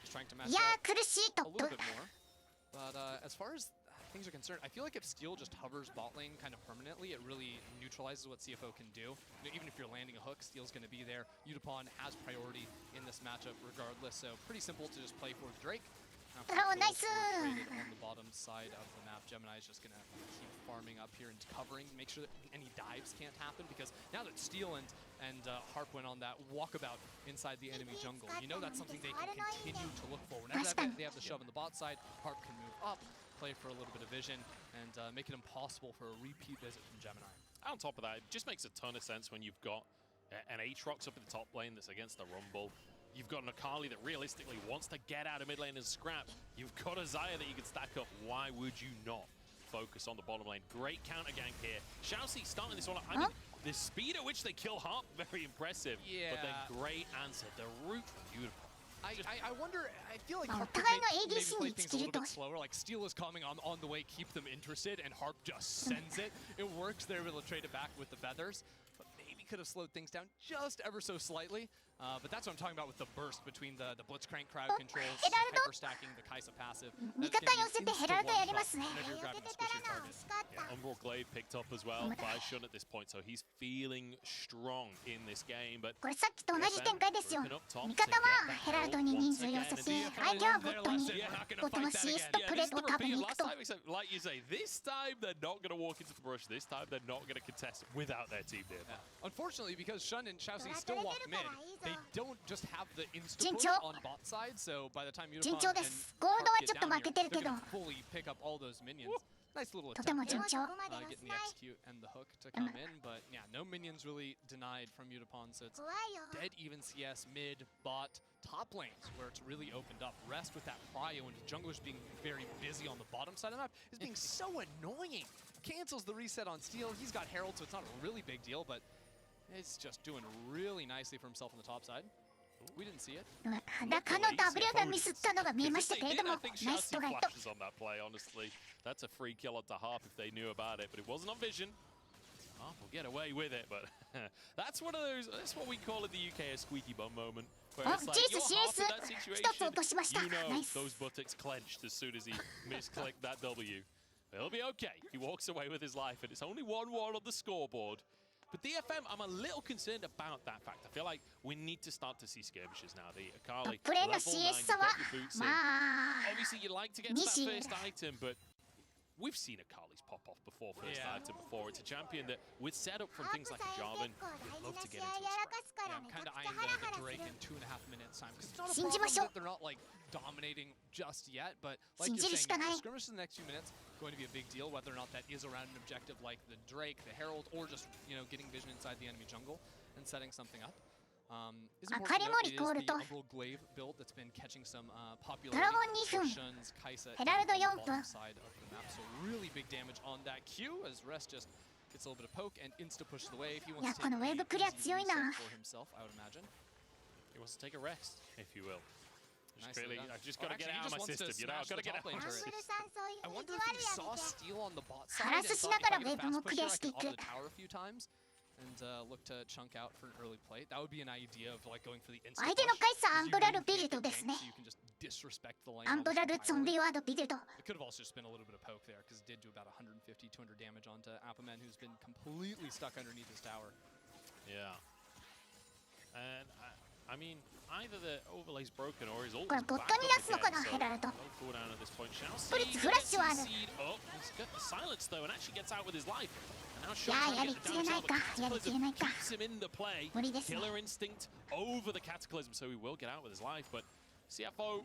Speaker 1: Just trying to match
Speaker 3: いや
Speaker 1: up
Speaker 3: ー苦しいト
Speaker 1: a
Speaker 3: ッ
Speaker 1: little
Speaker 3: プ
Speaker 1: bit more. But as far as things are concerned, I feel like if Steel just hovers bot lane kind of permanently, it really neutralizes what CFO can do. Even if you're landing a hook, Steel's going to be there. Udapon has priority in this matchup regardless, so pretty simple to just play for Drake.
Speaker 3: Oh, nice.
Speaker 1: On the bottom side of the map, Gemini is just going to keep farming up here and covering, make sure that any dives can't happen, because now that Steel and Harp went on that walkabout inside the enemy jungle, you know that's something they can continue to look for. Whenever they have the shove on the bot side, Harp can move up, play for a little bit of vision, and make it impossible for a repeat visit from Gemini.
Speaker 2: On top of that, it just makes a ton of sense when you've got an Atrox up in the top lane that's against the Rumble. You've got an Akali that realistically wants to get out of mid lane and scrap. You've got a Xayah that you can stack up. Why would you not focus on the bottom lane? Great counter gank here. Shousey starting this one up. I mean, the speed at which they kill Harp, very impressive.
Speaker 1: Yeah.
Speaker 2: But then great answer. The route from beautiful.
Speaker 1: I wonder, I feel like
Speaker 3: Oh,
Speaker 1: Harp could
Speaker 3: 互いの
Speaker 1: maybe
Speaker 3: ADC
Speaker 1: play
Speaker 3: に
Speaker 1: things
Speaker 3: 尽
Speaker 1: a
Speaker 3: きる
Speaker 1: little
Speaker 3: と
Speaker 1: bit slower, like Steel is coming on the way, keep them interested, and Harp just sends it. It works, they're able to trade it back with the feathers, but maybe could have slowed things down just ever so slightly. But that's what I'm talking about with the burst between the Blitzcrank crowd controls, hyper stacking, the Kaisa passive.
Speaker 3: 味方寄せてヘラルドやりますね。
Speaker 1: Whenever you're grabbing a squishy target.
Speaker 2: Yeah, Umbral Glaive picked up as well by Shun at this point, so he's feeling strong in this game. But
Speaker 3: これさっきと同じ展開ですよ。味方はヘラルドに人数寄せて、相手はボットにボットの CS とプレートを食べに行くと。
Speaker 2: Like you say, this time they're not going to walk into the brush. This time they're not going to contest without their team there.
Speaker 1: Unfortunately, because Shun and Xiaoxi still walk mid, they don't just have the insta
Speaker 3: 順
Speaker 1: push
Speaker 3: 調
Speaker 1: on bot side. So by the time
Speaker 3: 順
Speaker 1: Yutapon
Speaker 3: 調
Speaker 1: and
Speaker 3: ですゴールドは
Speaker 1: Puck
Speaker 3: ちょ
Speaker 1: get
Speaker 3: っと
Speaker 1: down
Speaker 3: 負け
Speaker 1: here,
Speaker 3: てる
Speaker 1: they're
Speaker 3: けど
Speaker 1: gonna fully pick up all those minions. Nice little
Speaker 3: とても
Speaker 1: attempt
Speaker 3: 順
Speaker 1: there,
Speaker 3: 調
Speaker 1: getting the execute and the hook to come in, but yeah, no minions really denied from Yutapon, so it's dead even CS, mid, bot, top lanes where it's really opened up. Rest with that prio and junglers being very busy on the bottom side of the map is being so annoying. Cancels the reset on Steel. He's got Herald, so it's not a really big deal, but it's just doing really nicely for himself on the top side. We didn't see it.
Speaker 3: 裸の W がミスったのが見えましたけれども、
Speaker 2: I think
Speaker 3: ナイスト
Speaker 2: Xiaoxi
Speaker 3: ライト。
Speaker 2: flashes on that play, honestly. That's a free kill onto half if they knew about it, but it wasn't on vision. Oh, we'll get away with it, but that's one of those, that's what we call in the UK a squeaky bum moment. Where it's like, you're half in that situation, you know those buttocks clenched as soon as he misclicked that W. He'll be okay. He walks away with his life, and it's only 1-1 on the scoreboard. But DFM, I'm a little concerned about that fact. I feel like we need to start to see skirmishes now. The
Speaker 3: ト
Speaker 2: Akali
Speaker 3: ップレーンの
Speaker 2: level 9,
Speaker 3: CS 差
Speaker 2: you've
Speaker 3: は
Speaker 2: got your boots in.
Speaker 3: まあ
Speaker 2: Obviously, you like to get to that
Speaker 3: Nishi.
Speaker 2: first item, but we've seen Akali's pop off before first item before. It's a champion that with setup from things like a Jarvan, we'd love to get into.
Speaker 1: Yeah, I'm kind of eyeing the Drake in 2.5 minutes time. 'Cause it's not a
Speaker 3: 信じま
Speaker 1: problem
Speaker 3: しょう
Speaker 1: that they're not like dominating just yet, but like
Speaker 3: 信
Speaker 1: you're
Speaker 3: じるしか
Speaker 1: saying,
Speaker 3: ない
Speaker 1: the skirmish in the next few minutes going to be a big deal, whether or not that is around an objective like the Drake, the Herald, or just getting vision inside the enemy jungle and setting something up. It's important to note it is the Umbral Glaive build that's been catching some popularity.
Speaker 3: ドラゴン2分
Speaker 1: Shun's Kaisa
Speaker 3: ヘラルド
Speaker 1: on the
Speaker 3: 4
Speaker 1: bottom
Speaker 3: 分
Speaker 1: side of the map, so really big damage on that Q as Rest just gets a little bit of poke and insta push the wave. He
Speaker 3: い
Speaker 1: wants
Speaker 3: や
Speaker 1: to
Speaker 3: このウェーブクリア
Speaker 1: take
Speaker 3: 強い
Speaker 1: a
Speaker 3: な
Speaker 1: reset for himself, I would imagine.
Speaker 2: He wants to take a rest, if you will. Just
Speaker 1: Nicely
Speaker 2: really,
Speaker 1: done.
Speaker 2: I've just
Speaker 1: Oh,
Speaker 2: got to get
Speaker 1: actually, he
Speaker 2: out of my
Speaker 1: just wants to
Speaker 2: system, you know? I've
Speaker 1: smash
Speaker 2: got to
Speaker 1: the
Speaker 2: get out
Speaker 1: top lane
Speaker 2: of my
Speaker 1: turret.
Speaker 2: system.
Speaker 1: I wonder if he saw Steel on the bot side
Speaker 3: ハラ
Speaker 1: and
Speaker 3: スし
Speaker 1: thought
Speaker 3: な
Speaker 1: if
Speaker 3: がら
Speaker 1: I
Speaker 3: ウ
Speaker 1: get
Speaker 3: ェ
Speaker 1: a
Speaker 3: ーブも
Speaker 1: fast
Speaker 3: クリ
Speaker 1: pusher,
Speaker 3: ア
Speaker 1: I
Speaker 3: してい
Speaker 1: can
Speaker 3: く
Speaker 1: up the tower a few times and look to chunk out for an early play. That would be an idea of like going for the instant
Speaker 3: 相手の
Speaker 1: push.
Speaker 3: カイサーアン
Speaker 1: You
Speaker 3: ブラル
Speaker 1: really
Speaker 3: ビ
Speaker 1: can't
Speaker 3: ルド
Speaker 1: get
Speaker 3: ですね
Speaker 1: ganked, so you can just disrespect the lane
Speaker 3: アンブ
Speaker 1: almost
Speaker 3: ラルゾンビ
Speaker 1: entirely.
Speaker 3: ワードビルド
Speaker 1: It could have also just been a little bit of poke there because it did do about 150, 200 damage onto Apaman, who's been completely stuck underneath his tower.
Speaker 2: Yeah. And I mean, either the overlay's broken or his ult
Speaker 3: これ
Speaker 2: is
Speaker 3: ボッ
Speaker 2: back
Speaker 3: トに
Speaker 2: up
Speaker 3: 出すのか
Speaker 2: again,
Speaker 3: な
Speaker 2: so
Speaker 3: ヘラルド
Speaker 2: no cooldown at this point.
Speaker 3: プリッツフラッシュはある
Speaker 2: Oh, he's got the silence though and actually gets out with his life. And now
Speaker 3: い
Speaker 2: Shun
Speaker 3: や
Speaker 2: trying
Speaker 3: や
Speaker 2: to
Speaker 3: り
Speaker 2: get
Speaker 3: き
Speaker 2: the
Speaker 3: れ
Speaker 2: damage
Speaker 3: ない
Speaker 2: out,
Speaker 3: か
Speaker 2: but
Speaker 3: やりきれないか
Speaker 2: keeps him in the play.
Speaker 3: 無理ですね
Speaker 2: Killer instinct over the cataclysm, so he will get out with his life. But CFO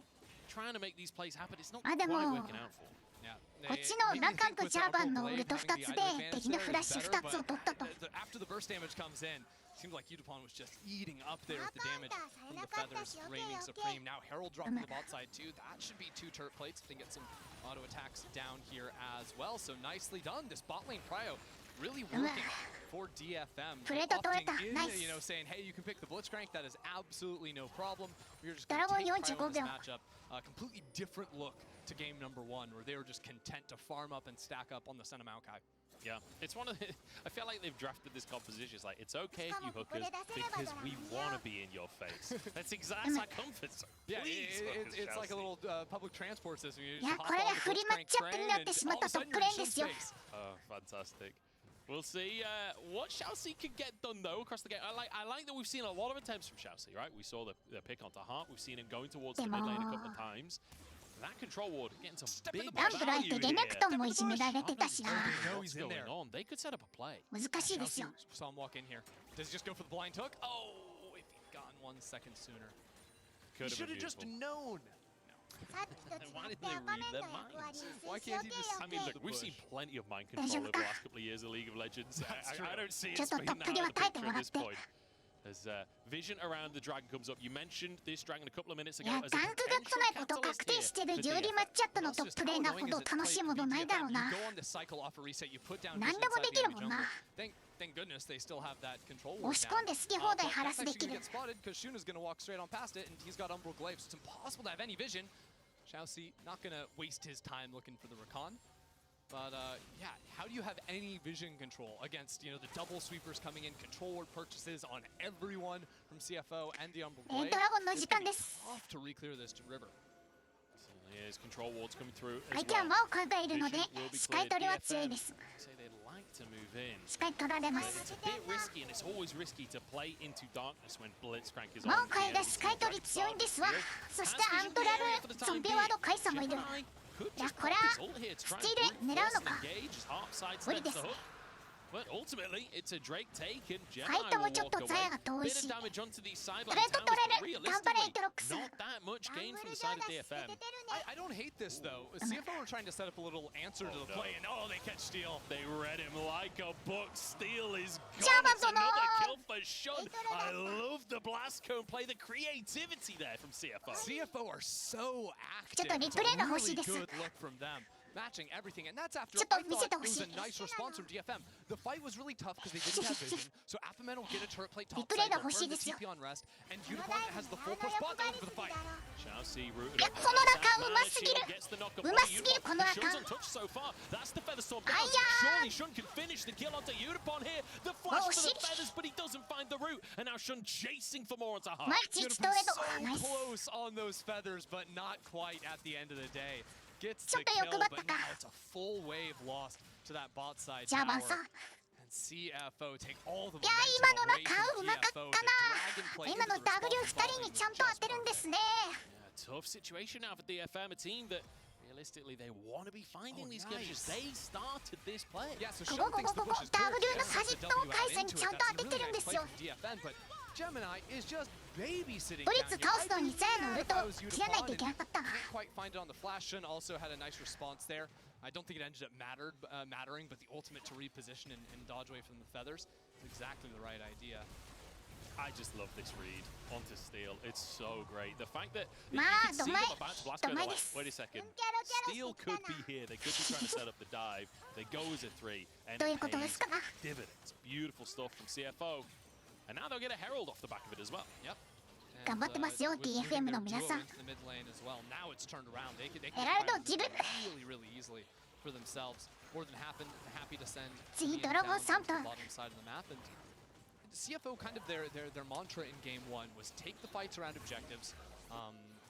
Speaker 2: trying to make these plays happen. It's not
Speaker 3: あ
Speaker 2: quite
Speaker 3: でも
Speaker 2: working out for him.
Speaker 1: Yeah,
Speaker 3: こっちのラカンとジャーバンのウルト2つで敵のフラッシュ2つを取ったと
Speaker 1: After the burst damage comes in, seemed like Yutapon was just eating up there with the damage from the feathers, reigning supreme. Now Herald dropping the bot side too. That should be 2 turret plates if they get some auto attacks down here as well. So nicely done. This bot lane prio really working for DFM. Opting in, saying, hey, you can pick the Blitzcrank. That is absolutely no problem. We're just going to take prio in this matchup. A completely different look to game number 1, where they were just content to farm up and stack up on the Senna Maokai.
Speaker 2: Yeah, it's one of the, I feel like they've drafted this composition. It's like, it's okay if you hook us because we want to be in your face. That's exactly our comfort zone.
Speaker 1: Yeah,
Speaker 2: Please hook us,
Speaker 1: it's like a
Speaker 2: Chelsea.
Speaker 1: little public transport system. You
Speaker 3: い
Speaker 1: just
Speaker 3: や
Speaker 1: hop
Speaker 3: これ
Speaker 1: on
Speaker 3: が
Speaker 1: the
Speaker 3: フリマッ
Speaker 1: Blitzcrank
Speaker 3: チアップに
Speaker 1: train
Speaker 3: なっ
Speaker 1: and
Speaker 3: てし
Speaker 1: all
Speaker 3: まっ
Speaker 1: of a
Speaker 3: たトッ
Speaker 1: sudden
Speaker 3: プ
Speaker 1: you're
Speaker 3: レ
Speaker 1: in
Speaker 3: ーンです
Speaker 1: Shun's
Speaker 3: よ
Speaker 1: face.
Speaker 2: Oh, fantastic. We'll see what Xiaoxi can get done though across the game. I like that we've seen a lot of attempts from Xiaoxi, right? We saw the pick onto Heart. We've seen him going towards the mid lane a couple of times. That control ward getting some big
Speaker 3: ランブライ
Speaker 2: value
Speaker 3: ト
Speaker 2: here.
Speaker 3: レネクトンもいじめられてたしな
Speaker 2: What's going on? They could set up a play.
Speaker 3: 難しいですよ
Speaker 1: Saw him walk in here. Does he just go for the blind hook? Oh, if he'd gotten 1 second sooner.
Speaker 2: Could
Speaker 1: He should have just known.
Speaker 3: さっきと違
Speaker 2: Why
Speaker 3: っ
Speaker 2: did
Speaker 3: て
Speaker 2: they
Speaker 3: アパメン
Speaker 2: read
Speaker 3: ト
Speaker 2: their
Speaker 3: の役割
Speaker 2: minds?
Speaker 3: を
Speaker 1: Why
Speaker 3: 推
Speaker 1: can't
Speaker 3: 奨
Speaker 1: he
Speaker 3: 系
Speaker 1: just-
Speaker 2: I mean,
Speaker 3: OK
Speaker 2: look, we've seen plenty of mind
Speaker 3: 大
Speaker 2: control
Speaker 3: 丈
Speaker 2: over
Speaker 3: 夫
Speaker 2: the
Speaker 3: か
Speaker 2: last couple of years of League of Legends.
Speaker 1: true.
Speaker 2: I don't see
Speaker 3: ちょ
Speaker 2: it
Speaker 3: っと
Speaker 2: being
Speaker 3: トップ
Speaker 2: that
Speaker 3: に
Speaker 2: out
Speaker 3: は
Speaker 2: of
Speaker 3: 耐えて
Speaker 2: picture
Speaker 3: も
Speaker 2: at
Speaker 3: らっ
Speaker 2: this
Speaker 3: て
Speaker 2: point. There's vision around the dragon comes up. You mentioned this dragon a couple of minutes
Speaker 3: い
Speaker 2: ago
Speaker 3: や
Speaker 2: as
Speaker 3: ガ
Speaker 2: a
Speaker 3: ンクが来ないこと確定してる有利マッチアップのトップレーナーほど楽しいものないだろうな
Speaker 1: You go on the cycle off a reset, you put down
Speaker 3: 何でもできるもんな
Speaker 1: Thank goodness they still have that control
Speaker 3: 押し込んで好き放題
Speaker 1: but
Speaker 3: ハラ
Speaker 1: that's
Speaker 3: スで
Speaker 1: actually
Speaker 3: き
Speaker 1: gonna
Speaker 3: る
Speaker 1: get spotted because Shuna's gonna walk straight on past it and he's got Umbral Glaive, so it's impossible to have any vision. Xiaoxi not gonna waste his time looking for the recon. But yeah, how do you have any vision control against, you know, the double sweepers coming in, control ward purchases on everyone from CFO and the Umbral Blade?
Speaker 3: ドラゴンの時間です。
Speaker 1: Tough to reclear this river.
Speaker 2: Here's control wards coming through as
Speaker 3: 相手は
Speaker 2: well.
Speaker 3: 魔を考えるので、視界取りは強いです。
Speaker 2: Say they'd like to move in.
Speaker 3: 視界取られま
Speaker 2: But
Speaker 3: す。
Speaker 2: it's a bit risky, and it's always risky to play into darkness when Blitzcrank is on.
Speaker 3: 魔を変えが視界取り強いんですわ。そしてアントラル、ゾンビワードカイサもいる。いや、これはスチール狙うのか。無理です。
Speaker 2: But ultimately, it's a Drake take, and
Speaker 3: ファイトもちょっとザヤが遠いし。
Speaker 2: damage onto these side
Speaker 3: トレード取れる。頑張れ、エトロックス。
Speaker 2: not that much gain from the side of DFM.
Speaker 1: I don't hate this though. CFO are trying to set up a little answer to the play, and oh, they catch Steel.
Speaker 2: They read him like a book. Steel is gone.
Speaker 3: Java
Speaker 2: It's another
Speaker 3: Bono.
Speaker 2: kill for Shun. I love the blast cone play, the creativity there from CFO.
Speaker 1: CFO are so active.
Speaker 3: ちょっとリプレイが欲しいです。
Speaker 1: Really good look from them. Matching everything, and that's after
Speaker 3: ちょっと
Speaker 1: I
Speaker 3: 見せ
Speaker 1: thought
Speaker 3: て
Speaker 1: it
Speaker 3: ほし
Speaker 1: was
Speaker 3: い。
Speaker 1: a nice response from DFM. The fight was really tough because they didn't have vision, so Appaman will get a turret plate top
Speaker 3: リプレイ
Speaker 1: side,
Speaker 3: が
Speaker 1: but
Speaker 3: 欲しい
Speaker 1: burn
Speaker 3: で
Speaker 1: the
Speaker 3: すよ。
Speaker 1: TP on rest, and Unicorn has the full push bot down for the fight.
Speaker 2: Chelsea rooted
Speaker 3: いや、
Speaker 2: up
Speaker 3: このラカンうますぎる。
Speaker 2: gets the knock up
Speaker 3: う
Speaker 2: on
Speaker 3: ますぎる、
Speaker 2: Unipon.
Speaker 3: このラカ
Speaker 2: Shun's
Speaker 3: ン。
Speaker 2: untouched so far. That's the feather storm
Speaker 3: あ
Speaker 2: down.
Speaker 3: いや
Speaker 2: Surely Shun can finish the kill onto Unipon here. The flash to the feathers, but he doesn't find the root. And now Shun chasing for more onto Heart.
Speaker 3: 毎日1トレード。
Speaker 1: So
Speaker 3: ナイス。
Speaker 1: close on those feathers, but not quite at the end of the day. Gets
Speaker 3: ちょ
Speaker 1: the
Speaker 3: っと
Speaker 1: kill,
Speaker 3: 欲張った
Speaker 1: but
Speaker 3: か。
Speaker 1: now it's a full wave lost to that bot side
Speaker 3: じゃあバン
Speaker 1: tower.
Speaker 3: さ。
Speaker 1: And CFO take all the
Speaker 3: いや、
Speaker 1: momentum
Speaker 3: 今のラ
Speaker 1: away
Speaker 3: カン
Speaker 1: from
Speaker 3: うまかった
Speaker 1: TFO.
Speaker 3: な。
Speaker 1: The dragon play
Speaker 3: 今
Speaker 1: into
Speaker 3: の
Speaker 1: the
Speaker 3: W2
Speaker 1: response
Speaker 3: 人に
Speaker 1: volume
Speaker 3: ちゃんと当てるんですね。
Speaker 2: Yeah, tough situation now for DFM, a team that realistically they want to be finding these skirmishes. They started this play.
Speaker 1: Yeah, so
Speaker 3: こ
Speaker 1: Shun
Speaker 3: こ
Speaker 1: thinks the
Speaker 3: ここ
Speaker 1: push is good.
Speaker 3: W の
Speaker 1: Shun
Speaker 3: サ
Speaker 1: puts
Speaker 3: ジ
Speaker 1: the
Speaker 3: ットを
Speaker 1: W
Speaker 3: 返
Speaker 1: out
Speaker 3: せに
Speaker 1: into
Speaker 3: ちゃ
Speaker 1: it.
Speaker 3: んと
Speaker 1: That's
Speaker 3: 当
Speaker 1: a
Speaker 3: てて
Speaker 1: really
Speaker 3: るんで
Speaker 1: nice
Speaker 3: す
Speaker 1: play
Speaker 3: よ。
Speaker 1: from DFM, but Gemini is just babysitting
Speaker 3: ブリッ
Speaker 1: down
Speaker 3: ツ
Speaker 1: here.
Speaker 3: 倒すのにザヤのウルト切らないといけなかった。
Speaker 1: Can't quite find it on the flash. Shun also had a nice response there. I don't think it ended up mattering, but the ultimate to reposition and dodge away from the feathers is exactly the right idea.
Speaker 2: I just love this read onto Steel. It's so great. The fact that you
Speaker 3: まあ、
Speaker 2: can see
Speaker 3: ド
Speaker 2: them
Speaker 3: マイ。
Speaker 2: about to blast
Speaker 3: ド
Speaker 2: go,
Speaker 3: マ
Speaker 2: they're
Speaker 3: イで
Speaker 2: like,
Speaker 3: す。
Speaker 2: wait a second. Steel could be here. They could be trying to set up the dive. They go as a 3 and
Speaker 3: どういう
Speaker 2: it
Speaker 3: ことで
Speaker 2: pays
Speaker 3: すか。
Speaker 2: dividends. Beautiful stuff from CFO. And now they'll get a herald off the back of it as well.
Speaker 1: Yep.
Speaker 3: 頑張ってますよ、DFM の皆さん。
Speaker 1: The mid lane as well. Now it's turned around. They can
Speaker 3: ヘラルド自分。
Speaker 1: really easily for themselves. More than happy to send
Speaker 3: 次
Speaker 1: Ian
Speaker 3: ドラゴン
Speaker 1: down
Speaker 3: 3
Speaker 1: to the
Speaker 3: 分。
Speaker 1: bottom side of the map. And CFO kind of their mantra in game one was take the fights around objectives.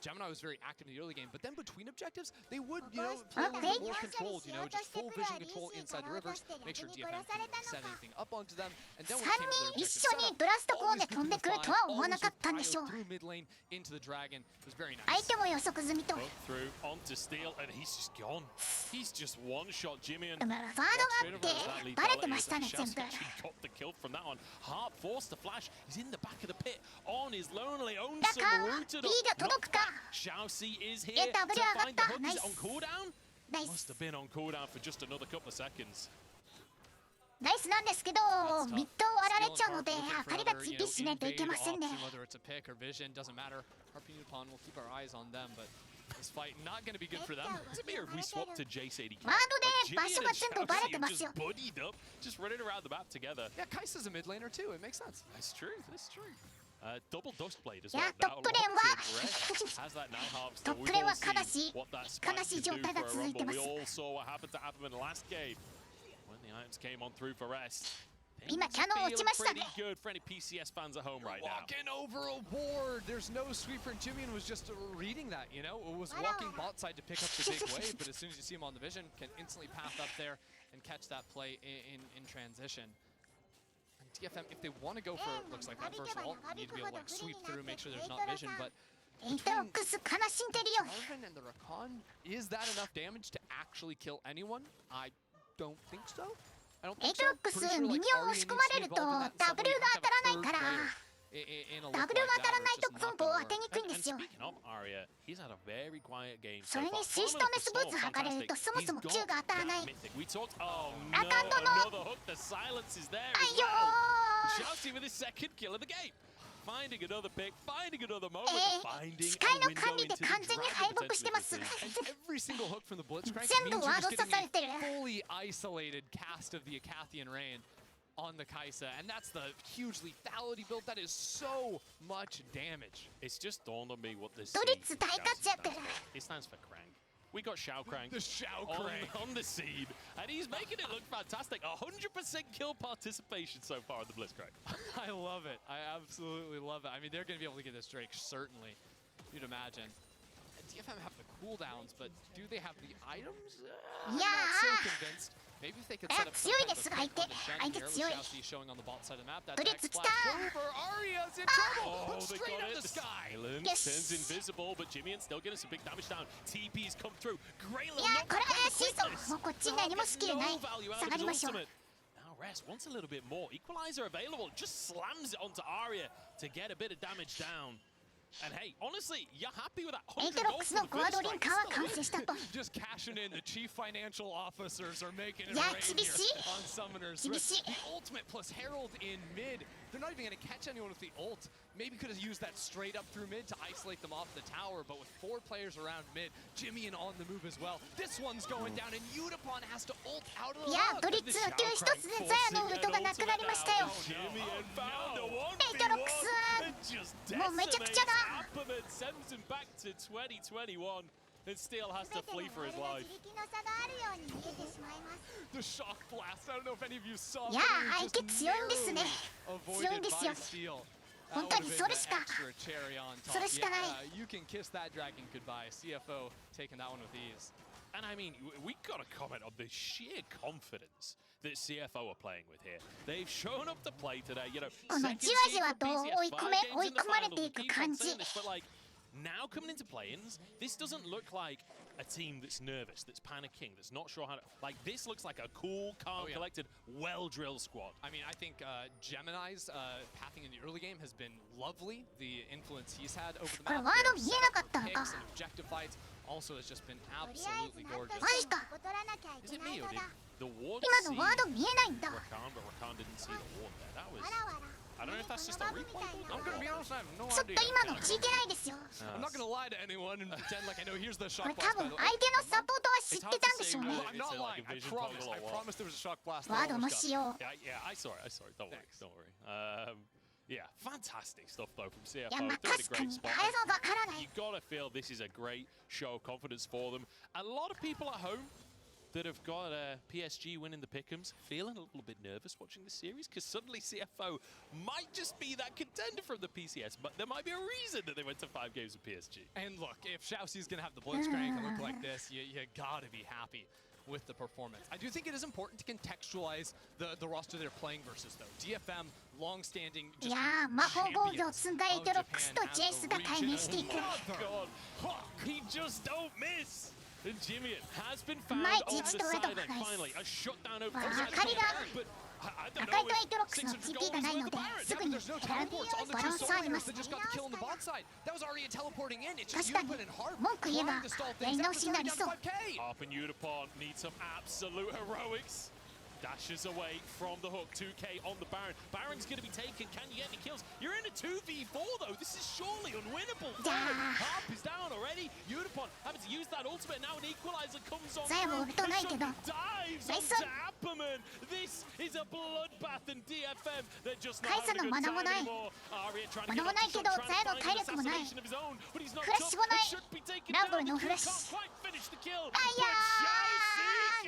Speaker 1: Gemini was very active in the early game, but then between objectives, they would, you know, play a little more controlled, you know, just full vision control inside the rivers, make sure DFM couldn't set anything up onto them, and then when
Speaker 3: 3
Speaker 1: it came to their
Speaker 3: 人
Speaker 1: objective
Speaker 3: 一緒に
Speaker 1: setup,
Speaker 3: ブラストコーン
Speaker 1: always
Speaker 3: で飛んでくるとは思わなかったんでしょう。
Speaker 1: through mid lane into the dragon was very
Speaker 3: 相
Speaker 1: nice.
Speaker 3: 手も予測済みと。
Speaker 2: Hook through onto Steel, and he's just gone. He's just one-shot Jimmy and
Speaker 3: でもファードがあってバレてましたね全部。
Speaker 2: got the kill from that one. Heart forced to flash. He's in the back of the pit on his lonely own.
Speaker 3: ラカン、リード届くか。
Speaker 2: Chelsea is here
Speaker 3: え、ダブル
Speaker 2: to
Speaker 3: 上がっ
Speaker 2: find the
Speaker 3: た。
Speaker 2: hook.
Speaker 3: ナイ
Speaker 2: Is
Speaker 3: ス
Speaker 2: it on cooldown?
Speaker 3: ナイ
Speaker 2: Must
Speaker 3: ス
Speaker 2: have been on cooldown for just another couple of seconds.
Speaker 3: ナイスなんですけど、ミッドを割られちゃうので、明かりがついてしないといけませんね。
Speaker 1: Whether it's a pick or vision, doesn't matter. Harpy Upon will keep our eyes on them, but this fight not going to be good for them.
Speaker 2: It's a mirror if we swap to Jace 80.
Speaker 3: ワードで場所が全部バレてますよ。
Speaker 2: Just buddied up, just running around the map together.
Speaker 1: Yeah, Kai'Sa's a mid laner too. It makes sense.
Speaker 2: That's true. That's true. Double dust blade as
Speaker 3: い
Speaker 2: well.
Speaker 3: や、トップレーンは
Speaker 2: Has that night harvest.
Speaker 3: トップレーンは悲しい
Speaker 2: What that spike
Speaker 3: 悲しい
Speaker 2: can
Speaker 3: 状
Speaker 2: do
Speaker 3: 態が
Speaker 2: for a
Speaker 3: 続いて
Speaker 2: rumble.
Speaker 3: ま
Speaker 2: We
Speaker 3: す。
Speaker 2: all saw what happened to Appaman in the last game when the items came on through for rest.
Speaker 3: 今キャノン落ちましたね。
Speaker 2: Pretty good for any PCS fans at home right now.
Speaker 1: Walking over a ward. There's no sweeper, and Jimmy was just reading that, you know? It was walking bot side to pick up the big wave, but as soon as you see him on the vision, can instantly path up there and catch that play in transition. And DFM, if they want to go for, looks like that first wall, you need to be able to like sweep through, make sure there's not vision, but
Speaker 3: エイトロックス悲しんでるよ。
Speaker 1: Marvin and the Rakan, is that enough damage to actually kill anyone? I don't think so. I don't
Speaker 3: エイ
Speaker 1: think
Speaker 3: トロ
Speaker 1: so.
Speaker 3: ックス
Speaker 1: Pretty sure
Speaker 3: ミ
Speaker 1: like
Speaker 3: ニオン
Speaker 1: Arya
Speaker 3: 押し
Speaker 1: needs
Speaker 3: 込ま
Speaker 1: to
Speaker 3: れ
Speaker 1: be
Speaker 3: ると
Speaker 1: involved in that.
Speaker 3: ダブルが当たらないから
Speaker 1: In a
Speaker 3: ダ
Speaker 1: look
Speaker 3: ブル
Speaker 1: like
Speaker 3: が当た
Speaker 1: that,
Speaker 3: らない
Speaker 1: it's
Speaker 3: と
Speaker 1: just
Speaker 3: コン
Speaker 1: not
Speaker 3: ボ
Speaker 1: gonna
Speaker 3: を当て
Speaker 1: work.
Speaker 3: にくいん
Speaker 2: And
Speaker 3: ですよ。
Speaker 2: speaking of Arya, he's had a very quiet game
Speaker 3: そ
Speaker 2: so
Speaker 3: れ
Speaker 2: far.
Speaker 3: にシストネスブーツ測れるとそもそも Q が当たらない。
Speaker 2: We talked. Oh no!
Speaker 3: ラカンドの
Speaker 2: Another hook. The silence is there
Speaker 3: あ
Speaker 2: as
Speaker 3: いよ
Speaker 2: well. Chelsea with his second kill of the game. Finding another pick, finding another moment,
Speaker 3: ー
Speaker 2: finding
Speaker 3: 視界
Speaker 2: a
Speaker 3: の
Speaker 2: window
Speaker 3: 管理で
Speaker 2: into the
Speaker 3: 完全に敗
Speaker 2: dragon
Speaker 3: 北してます。
Speaker 2: potentially.
Speaker 1: And every single hook from the Blitzcrank
Speaker 3: 全部
Speaker 1: means
Speaker 3: ワ
Speaker 1: you're
Speaker 3: ード
Speaker 1: just
Speaker 3: 刺
Speaker 1: getting
Speaker 3: されてる。
Speaker 1: a fully isolated cast of the Acathian Rain on the Kai'Sa, and that's the huge lethality build. That is so much damage.
Speaker 2: It's just dawned on me what this
Speaker 3: ドリッツ大活躍。
Speaker 2: It stands for Krang. we got Shao Crank
Speaker 1: The Shao Crank.
Speaker 2: on the scene, and he's making it look fantastic. 100% kill participation so far in the Blitzcrank.
Speaker 1: I love it. I absolutely love it. I mean, they're going to be able to get this Drake, certainly. You'd imagine. DFM have the cooldowns, but do they have the items? I'm not so convinced. Maybe if they could set up some kind of a pick on the Shen here, with Xiaoxi showing on the bot side of the map. That backsplash over, Arya's in trouble!
Speaker 2: Oh, they
Speaker 1: Straight
Speaker 2: got
Speaker 1: up
Speaker 2: it.
Speaker 1: the sky!
Speaker 2: Silence turns invisible, but Jimmy and still getting some big damage down. TP's come through. Great
Speaker 3: いやこれ怪しいぞもうこっちに何もスキルない下がりましょう
Speaker 2: Now Rest wants a little bit more. Equalizer available. Just slams it onto Arya to get a bit of damage down. And hey, honestly, you're happy with that 100 gold
Speaker 3: Apatrox
Speaker 2: for the
Speaker 3: のゴアドリンカーは完成
Speaker 2: first
Speaker 3: したと
Speaker 1: Just cashing in. The chief financial officers are making it
Speaker 3: いや
Speaker 1: rain
Speaker 3: 厳
Speaker 1: here
Speaker 3: しい
Speaker 1: on Summoners.
Speaker 3: 厳しい
Speaker 1: The ultimate plus Herald in mid. They're not even going to catch anyone with the ult. Maybe could have used that straight up through mid to isolate them off the tower, but with 4 players around mid, Jimmy and on the move as well. This one's going down, and Udapon has to ult out of the
Speaker 3: いやドリッツの急一つでザヤのウルトがなくなりましたよ
Speaker 2: Jimmy and found a 1v1 and just
Speaker 3: もうめちゃくちゃだ
Speaker 2: Appleman sends him back to 2021 and still has to flee for his life.
Speaker 1: The shock blast. I don't know if any of you saw.
Speaker 3: いや相手強いんですね
Speaker 1: Avoided
Speaker 3: 強いんですよ
Speaker 1: by steal. That
Speaker 3: 本当に
Speaker 1: would've
Speaker 3: そ
Speaker 1: been
Speaker 3: れ
Speaker 1: the
Speaker 3: しか
Speaker 1: extra cherry on top.
Speaker 3: それしかない
Speaker 1: Yeah, you can kiss that dragon goodbye. CFO taking that one with ease.
Speaker 2: And I mean, we got to comment on the sheer confidence that CFO are playing with here. They've shown up to play today, you know.
Speaker 3: このじわじわと追い込まれていく感じ
Speaker 2: But like, now coming into play-ins, this doesn't look like a team that's nervous, that's panicking, that's not sure how to... Like, this looks like a cool, calm, collected, well-drilled squad.
Speaker 1: I mean, I think Gemini's pathing in the early game has been lovely. The influence he's had over the
Speaker 3: これ
Speaker 1: map.
Speaker 3: ワード見えなかったの
Speaker 1: Picks
Speaker 3: か
Speaker 1: and objective fights also has just been absolutely gorgeous.
Speaker 3: マジか
Speaker 2: Is it me or did the ward
Speaker 3: 今のワード見えないんだ
Speaker 2: Rakan, but Rakan didn't see the ward there. That was... I don't know if that's just a replay.
Speaker 1: I'm gonna be honest, I have no
Speaker 3: ちょっと
Speaker 1: idea.
Speaker 3: 今の聞いてないですよ
Speaker 1: I'm not gonna lie to anyone and pretend like I know here's the
Speaker 3: こ
Speaker 1: shock
Speaker 3: れ
Speaker 1: blast.
Speaker 3: 多
Speaker 1: by
Speaker 3: 分
Speaker 1: the
Speaker 3: 相
Speaker 1: way.
Speaker 3: 手のサポートは知ってたんでしょうね
Speaker 1: I'm not lying. I promise. I promise there was a shock blast.
Speaker 3: ワードの使用
Speaker 2: Yeah, I saw it. Don't worry.
Speaker 1: Thanks.
Speaker 2: Don't worry. Yeah, fantastic stuff though from
Speaker 3: いや
Speaker 2: CFO.
Speaker 3: まあ
Speaker 2: Doing a
Speaker 3: 確か
Speaker 2: great
Speaker 3: に
Speaker 2: spot.
Speaker 3: あれはわからない
Speaker 2: You gotta feel this is a great show of confidence for them. A lot of people at home that have got a PSG winning the pick'ems feeling a little bit nervous watching the series because suddenly CFO might just be that contender from the PCS, but there might be a reason that they went to 5 games with PSG.
Speaker 1: And look, if Xiaoxi's gonna have the Blitzcrank and look like this, you gotta be happy with the performance. I do think it is important to contextualize the roster they're playing versus, though. DFM, long-standing,
Speaker 3: い
Speaker 1: just
Speaker 3: やー魔法防御を
Speaker 1: champions
Speaker 3: 積んだエイ
Speaker 1: of
Speaker 3: テロックス
Speaker 1: Japan
Speaker 3: と
Speaker 1: as
Speaker 3: ジェイス
Speaker 1: the
Speaker 3: が対面していく
Speaker 2: God, he just don't miss. And Jimmy has been found
Speaker 3: Might
Speaker 2: on the
Speaker 3: just throw it
Speaker 2: sideline.
Speaker 3: up, guys.
Speaker 2: Finally, a shutdown over
Speaker 3: Wow,
Speaker 2: the side.
Speaker 3: Akari
Speaker 2: But I
Speaker 3: 赤
Speaker 2: don't
Speaker 3: い
Speaker 2: know.
Speaker 3: とエイテロックスの
Speaker 2: 600
Speaker 3: TP がないので
Speaker 2: goals
Speaker 3: すぐに
Speaker 1: There's no
Speaker 3: 選ぶ
Speaker 1: teleports on the
Speaker 3: バ
Speaker 1: two
Speaker 3: ランスはありま
Speaker 1: solo
Speaker 3: す
Speaker 1: players that just got the kill on the bot side. That was already teleporting in. It's
Speaker 3: 確
Speaker 1: just
Speaker 3: かに
Speaker 1: Udapon and Harp
Speaker 3: 文句言えば
Speaker 1: trying to stall
Speaker 3: やり
Speaker 1: things
Speaker 3: 直
Speaker 1: out.
Speaker 3: しにな
Speaker 1: They're
Speaker 3: り
Speaker 1: already
Speaker 3: そう
Speaker 1: down 5K.
Speaker 2: Harp and Udapon need some absolute heroics. Dashes away from the hook. 2K on the Baron. Baron's going to be taken. Can you get any kills? You're in a 2v4 though. This is surely unwinnable.
Speaker 3: Yeah.
Speaker 2: Harp is down already. Udapon having to use that ultimate. Now an equalizer comes on.
Speaker 3: ザヤもウルトないけど
Speaker 2: Dives
Speaker 3: ナイス
Speaker 2: onto Apperman. This is a bloodbath and DFM. They're just not
Speaker 3: カイサ
Speaker 2: having
Speaker 3: の
Speaker 2: a
Speaker 3: マナ
Speaker 2: good
Speaker 3: も
Speaker 2: time
Speaker 3: ない
Speaker 2: anymore. Arya trying to
Speaker 3: マ
Speaker 2: get
Speaker 3: ナも
Speaker 2: up
Speaker 3: ない
Speaker 2: to
Speaker 3: けど
Speaker 2: try and
Speaker 3: ザヤの
Speaker 2: find
Speaker 3: 体
Speaker 2: an
Speaker 3: 力もない
Speaker 2: assassination of his own, but he's not
Speaker 3: フラッシュもない
Speaker 2: should be taken
Speaker 3: ランブル
Speaker 2: down.
Speaker 3: のフラッ
Speaker 2: He
Speaker 3: シ
Speaker 2: can't
Speaker 3: ュ
Speaker 2: quite finish the kill.
Speaker 3: あいや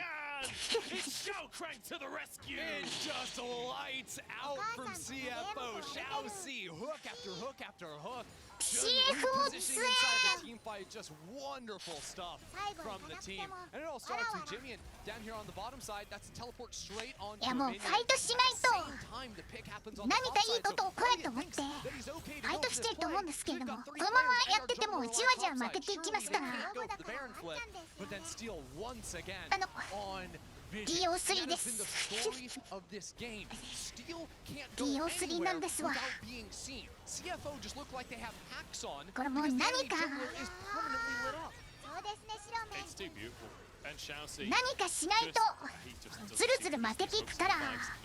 Speaker 2: It's Shao Crank to the rescue.
Speaker 1: And just lights out from CFO. Xiaoxi, hook after hook after hook. Just
Speaker 3: CFO
Speaker 1: positioning inside the team fight, just wonderful stuff from the team. And it all starts with Jimmy and down here on the bottom side. That's a teleport straight onto
Speaker 3: いや
Speaker 1: the
Speaker 3: もう
Speaker 1: main
Speaker 3: ファイトしないと
Speaker 1: Same time the pick happens on the
Speaker 3: 何
Speaker 1: top
Speaker 3: かいい
Speaker 1: side.
Speaker 3: こと起こると思って
Speaker 1: So he thinks that he's okay
Speaker 3: フ
Speaker 1: to
Speaker 3: ァイ
Speaker 1: go
Speaker 3: ト
Speaker 1: for
Speaker 3: し
Speaker 1: this
Speaker 3: てると思うん
Speaker 1: play.
Speaker 3: ですけれど
Speaker 1: We've
Speaker 3: も
Speaker 1: got
Speaker 3: こ
Speaker 1: three
Speaker 3: のまま
Speaker 1: players
Speaker 3: やってても
Speaker 1: and
Speaker 3: じ
Speaker 1: our
Speaker 3: わじわ
Speaker 1: top
Speaker 3: 負け
Speaker 1: side.
Speaker 3: ていきますから
Speaker 1: Surely they can't go for the Baron flip, but then steal once again
Speaker 3: あの
Speaker 1: on Vision.
Speaker 3: DO3
Speaker 1: That
Speaker 3: で
Speaker 1: has been
Speaker 3: す
Speaker 1: the story of this game. Steel can't go
Speaker 3: DO3 な
Speaker 1: anywhere
Speaker 3: んですわ
Speaker 1: without being seen. CFO just look like they have hacks on
Speaker 3: これもう
Speaker 1: because the
Speaker 3: 何
Speaker 1: enemy
Speaker 3: か
Speaker 1: jungler is permanently lit up.
Speaker 2: It's too beautiful. And Xiaoxi
Speaker 3: 何かしないと
Speaker 2: he just doesn't
Speaker 3: ずるずる負けていくから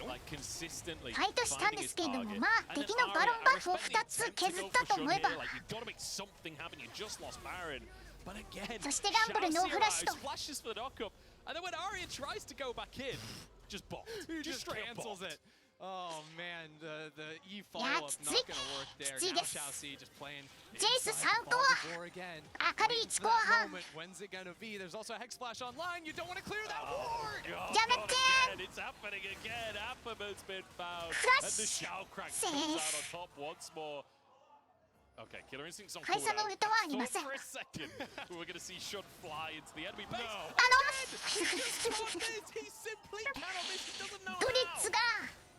Speaker 2: like consistently
Speaker 3: ファイトしたんですけれども
Speaker 2: finding his target.
Speaker 3: まあ
Speaker 2: And then
Speaker 3: 敵のバロン
Speaker 2: Arya,
Speaker 3: バ
Speaker 2: I
Speaker 3: フを
Speaker 2: respect the
Speaker 3: 2つ
Speaker 2: attempt to
Speaker 3: 削
Speaker 2: go
Speaker 3: った
Speaker 2: for
Speaker 3: と思え
Speaker 2: Shun
Speaker 3: ば
Speaker 2: here. Like, you've got to make something happen. You just lost Baron. But again,
Speaker 3: そしてランブルノーフラッシュと
Speaker 2: Xiaoxi arrives, flashes for the knock-up. And then when Arya tries to go back in, just bot.
Speaker 1: He
Speaker 2: Just
Speaker 1: just
Speaker 2: straight up
Speaker 1: cancels
Speaker 2: bot.
Speaker 1: it. Oh man, the E follow-up not gonna work there. Now Xiaoxi just playing.
Speaker 3: ジェイス3とは
Speaker 1: again.
Speaker 3: 明るい1後半
Speaker 1: When's it gonna be? There's also a Hex Flash online. You don't want to clear that ward.
Speaker 3: やめて
Speaker 2: It's happening again. Appamoon's been found.
Speaker 3: Flash.
Speaker 2: And the Shao Crack comes out on top once more. Okay, Killer Instinct's on
Speaker 3: カイサの
Speaker 2: cooldown.
Speaker 3: 歌はありません
Speaker 2: For a second, we were gonna see Shun fly into the enemy base.
Speaker 1: He simply cannot miss. He doesn't know
Speaker 3: ドリッ
Speaker 1: how.
Speaker 3: ツが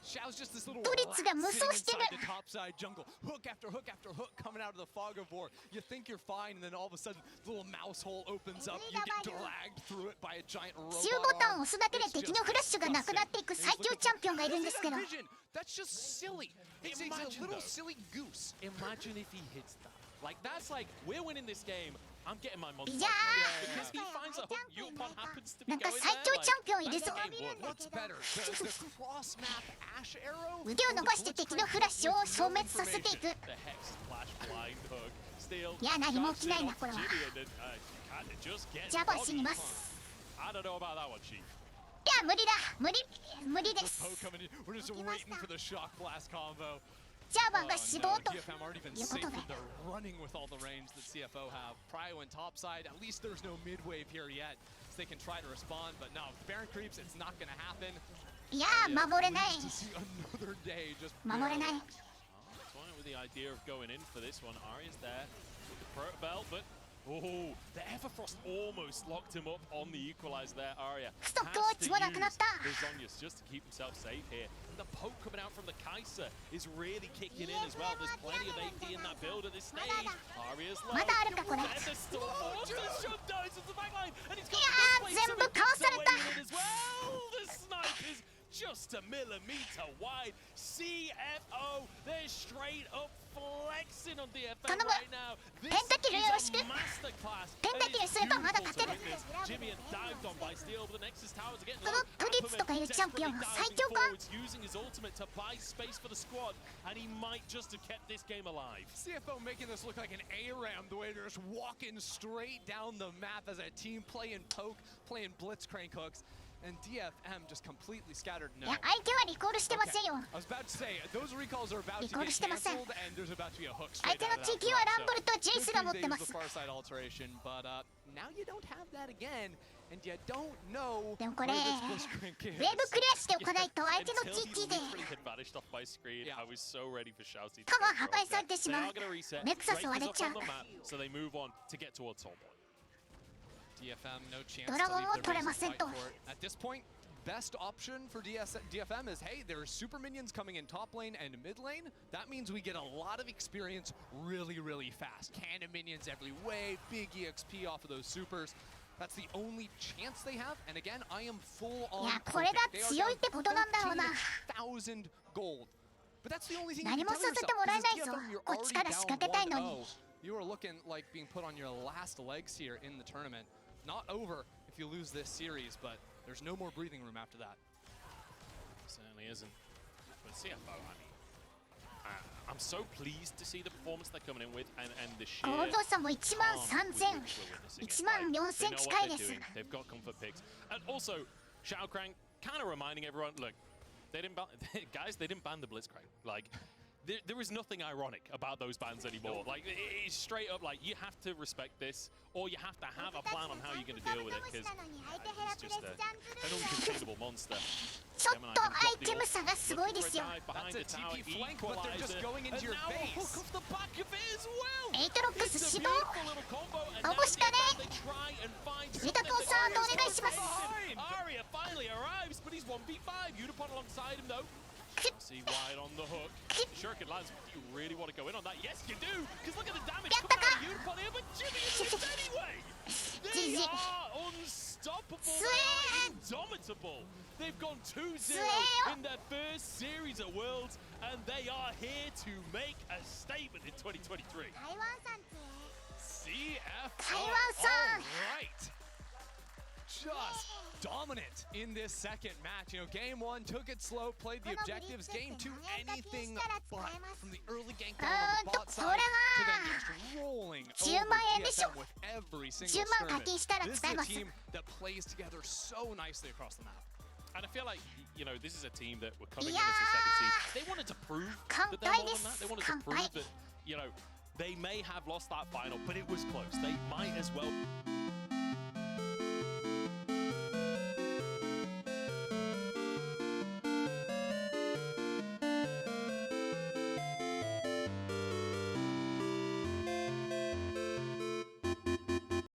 Speaker 1: Xiao's just this little
Speaker 3: ドリッツが無双
Speaker 1: rat
Speaker 3: してる
Speaker 1: sitting inside the topside jungle. Hook after hook after hook coming out of the fog of war. You think you're fine, and then all of a sudden, the little mouse hole opens up. You get dragged through it by a giant robot.
Speaker 3: 中ボタン
Speaker 1: arm.
Speaker 3: を押すだけで敵のフラッシュがなくなっていく最強チャンピオンがいるんですけど
Speaker 1: That's just silly. It's a
Speaker 2: Imagine
Speaker 1: little
Speaker 2: though.
Speaker 1: silly goose.
Speaker 2: Imagine if he hits that. Like, that's like, we're winning this game. I'm getting my monster.
Speaker 3: Yeah.
Speaker 2: Because he finds a hook, Yupon happens to be
Speaker 3: なんか
Speaker 2: going
Speaker 3: 最
Speaker 2: there.
Speaker 3: 強チャンピオンいる
Speaker 2: Like,
Speaker 3: ぞ
Speaker 2: that's the game would.
Speaker 1: What's better, the cross map ash arrow?
Speaker 3: 腕を伸ばして敵のフラッシュを消滅させていく
Speaker 2: The Hex Flash blind hook. Steal.
Speaker 3: いや何も起きないなこれは
Speaker 2: Jimmy and then, kinda just get
Speaker 3: ジャバーしに
Speaker 2: bodied.
Speaker 3: ます
Speaker 2: I don't know about that one, Chief.
Speaker 3: いや無理だ無理です
Speaker 1: Poke coming in. We're just waiting for the shock blast combo.
Speaker 3: ジャバーが死亡
Speaker 1: No,
Speaker 3: と
Speaker 1: DFM already been
Speaker 3: いうこ
Speaker 1: safe
Speaker 3: とで
Speaker 1: from the running with all the range that CFO have. Prio went topside. At least there's no mid wave here yet, so they can try to respond. But no, Baron creeps. It's not going to happen.
Speaker 3: いや守れない
Speaker 1: To see another day just
Speaker 3: 守れない
Speaker 2: Toying with the idea of going in for this one. Aria's there with the Proto Belt, but oh, the Everfrost almost locked him up on the equalizer there, Aria.
Speaker 3: ストックを
Speaker 2: Has
Speaker 3: つ
Speaker 2: to
Speaker 3: もなくなった
Speaker 2: use his Zhonya's just to keep himself safe here. And the poke coming out from the Kai'Sa is really kicking in as well. There's plenty of AD in that build at this stage. Aria's low.
Speaker 3: まだあるかこれ
Speaker 2: And the storm Shun dies at the backline, and he's got
Speaker 3: いやー
Speaker 2: the best
Speaker 3: 全部
Speaker 2: place
Speaker 3: かわされ
Speaker 2: to
Speaker 3: た
Speaker 2: weigh in as well. The snipe is just a millimeter wide. CFO, they're straight up flexing on DFM
Speaker 3: 頼む
Speaker 2: right now. This
Speaker 3: ペンタキルよろしく
Speaker 2: is a masterclass.
Speaker 3: ペンタキルすればまだ勝てる
Speaker 2: Jimmy had dived on by Steel, but the Nexus towers are getting
Speaker 3: このトリッツとかいうチャンピオンは最強か
Speaker 2: using his ultimate to buy space for the squad, and he might just have kept this game alive.
Speaker 1: CFO making this look like an ARAM, the way they're just walking straight down the map as a team playing poke, playing blitzcrank hooks, and DFM just completely scattered.
Speaker 3: い
Speaker 1: No.
Speaker 3: や相手はリコールしてませんよ
Speaker 1: I was about to say, those recalls are about to
Speaker 3: Recall
Speaker 1: get
Speaker 3: してません
Speaker 1: canceled, and there's about to be a hook
Speaker 3: 相
Speaker 1: straight
Speaker 3: 手
Speaker 1: out
Speaker 3: の
Speaker 1: of
Speaker 3: 地
Speaker 1: that
Speaker 3: 域は
Speaker 1: front.
Speaker 3: ランブルとジェイスが持ってま
Speaker 1: Good
Speaker 3: す
Speaker 1: thing they used the far side alteration, but now you don't have that again, and you don't know
Speaker 3: でもこれ
Speaker 1: where this blitzcrank
Speaker 3: ウ
Speaker 1: is.
Speaker 3: ェーブクリアしておかないと相手の
Speaker 2: Until he
Speaker 3: 地域で
Speaker 2: literally had vanished off my screen,
Speaker 1: Yeah.
Speaker 2: I was so ready for Xiaoxi to
Speaker 3: タワー
Speaker 2: take
Speaker 3: 破壊
Speaker 2: over
Speaker 3: されて
Speaker 2: there.
Speaker 3: し
Speaker 2: They
Speaker 3: ま
Speaker 2: are
Speaker 3: う
Speaker 2: going to reset.
Speaker 3: ネクサス
Speaker 2: Drake
Speaker 3: 割
Speaker 2: is
Speaker 3: れ
Speaker 2: up
Speaker 3: ちゃ
Speaker 2: on
Speaker 3: う
Speaker 2: the map, so they move on to get towards top.
Speaker 1: DFM, no chance
Speaker 3: ドラ
Speaker 1: to
Speaker 3: ゴン
Speaker 1: leave
Speaker 3: を
Speaker 1: their
Speaker 3: 取れ
Speaker 1: base
Speaker 3: ま
Speaker 1: and
Speaker 3: せん
Speaker 1: fight
Speaker 3: と
Speaker 1: for it. At this point, best option for DFM is, hey, there's super minions coming in top lane and mid lane. That means we get a lot of experience really, really fast. Cannon minions every way, big EXP off of those supers. That's the only chance they have. And again, I am full on
Speaker 3: いやこれが
Speaker 1: perfect. They are
Speaker 3: 強いってことなんだろうな
Speaker 1: 13,000 gold. But that's the only thing you
Speaker 3: 何
Speaker 1: can
Speaker 3: も
Speaker 1: tell
Speaker 3: させ
Speaker 1: yourself.
Speaker 3: てもらえ
Speaker 1: Because
Speaker 3: ないぞ
Speaker 1: DFM, you're
Speaker 3: こっち
Speaker 1: already
Speaker 3: から仕
Speaker 1: down
Speaker 3: 掛けたいのに
Speaker 1: 1-0. You are looking like being put on your last legs here in the tournament. Not over if you lose this series, but there's no more breathing room after that.
Speaker 2: Certainly isn't. But CFO, I mean, I'm so pleased to see the performance they're coming in with, and the sheer
Speaker 3: ゴールド差も1万
Speaker 2: calm with
Speaker 3: 3000
Speaker 2: which we're witnessing it.
Speaker 3: 1万
Speaker 2: Like,
Speaker 3: 4000
Speaker 2: they know
Speaker 3: 近い
Speaker 2: what
Speaker 3: で
Speaker 2: they're
Speaker 3: す
Speaker 2: doing. They've got comfort picks, and also Shao Krang kind of reminding everyone, look, they didn't guys, they didn't ban the Blitzcrank. Like, there is nothing ironic about those bans anymore. Like, it's straight up like you have to respect this, or you have to have a plan on how you're going to deal with it, because it's just an uncontainable monster.
Speaker 3: ちょっとアイテム差がすごいですよ
Speaker 1: That's a TP flank, but they're just going into your base.
Speaker 2: Hook off the back of it as well.
Speaker 3: エイトロックス
Speaker 2: It's a
Speaker 3: 死亡
Speaker 2: beautiful little combo, and
Speaker 3: 倒したね
Speaker 2: now they try and find
Speaker 3: リタコンサードお願いします
Speaker 2: Aria finally arrives, but he's 1v5. Unipod alongside him though. See wide on the hook. Shuriken lands. Do you really want to go in on that? Yes, you do. Because look at the damage coming out of Unipod here, but Jimmy is hit anyway. They
Speaker 3: GG.
Speaker 2: are unstoppable.
Speaker 3: Sweet.
Speaker 2: They are indomitable. They've gone 2-0
Speaker 3: Sweet.
Speaker 2: in their first series at Worlds, and they are here to make a statement in 2023.
Speaker 3: 台湾さんって
Speaker 1: CFO.
Speaker 3: Taiwan-san.
Speaker 1: All right. Just dominant in this second match. You know, game one took it slow, played the objectives. Game two, anything but. From the early gank down on the bot side to then just rolling over
Speaker 3: 10万円でしょ
Speaker 1: DFM with every single
Speaker 3: 10万課金したら
Speaker 1: skirmish. This
Speaker 3: 使え
Speaker 1: is
Speaker 3: ま
Speaker 1: a
Speaker 3: す
Speaker 1: team that plays together so nicely across the map.
Speaker 2: And I feel like, you know, this is a team that were coming in as the second seed. They wanted to prove that they're more than that. They wanted to prove that, you know, they may have lost that final, but it was close. They might as well.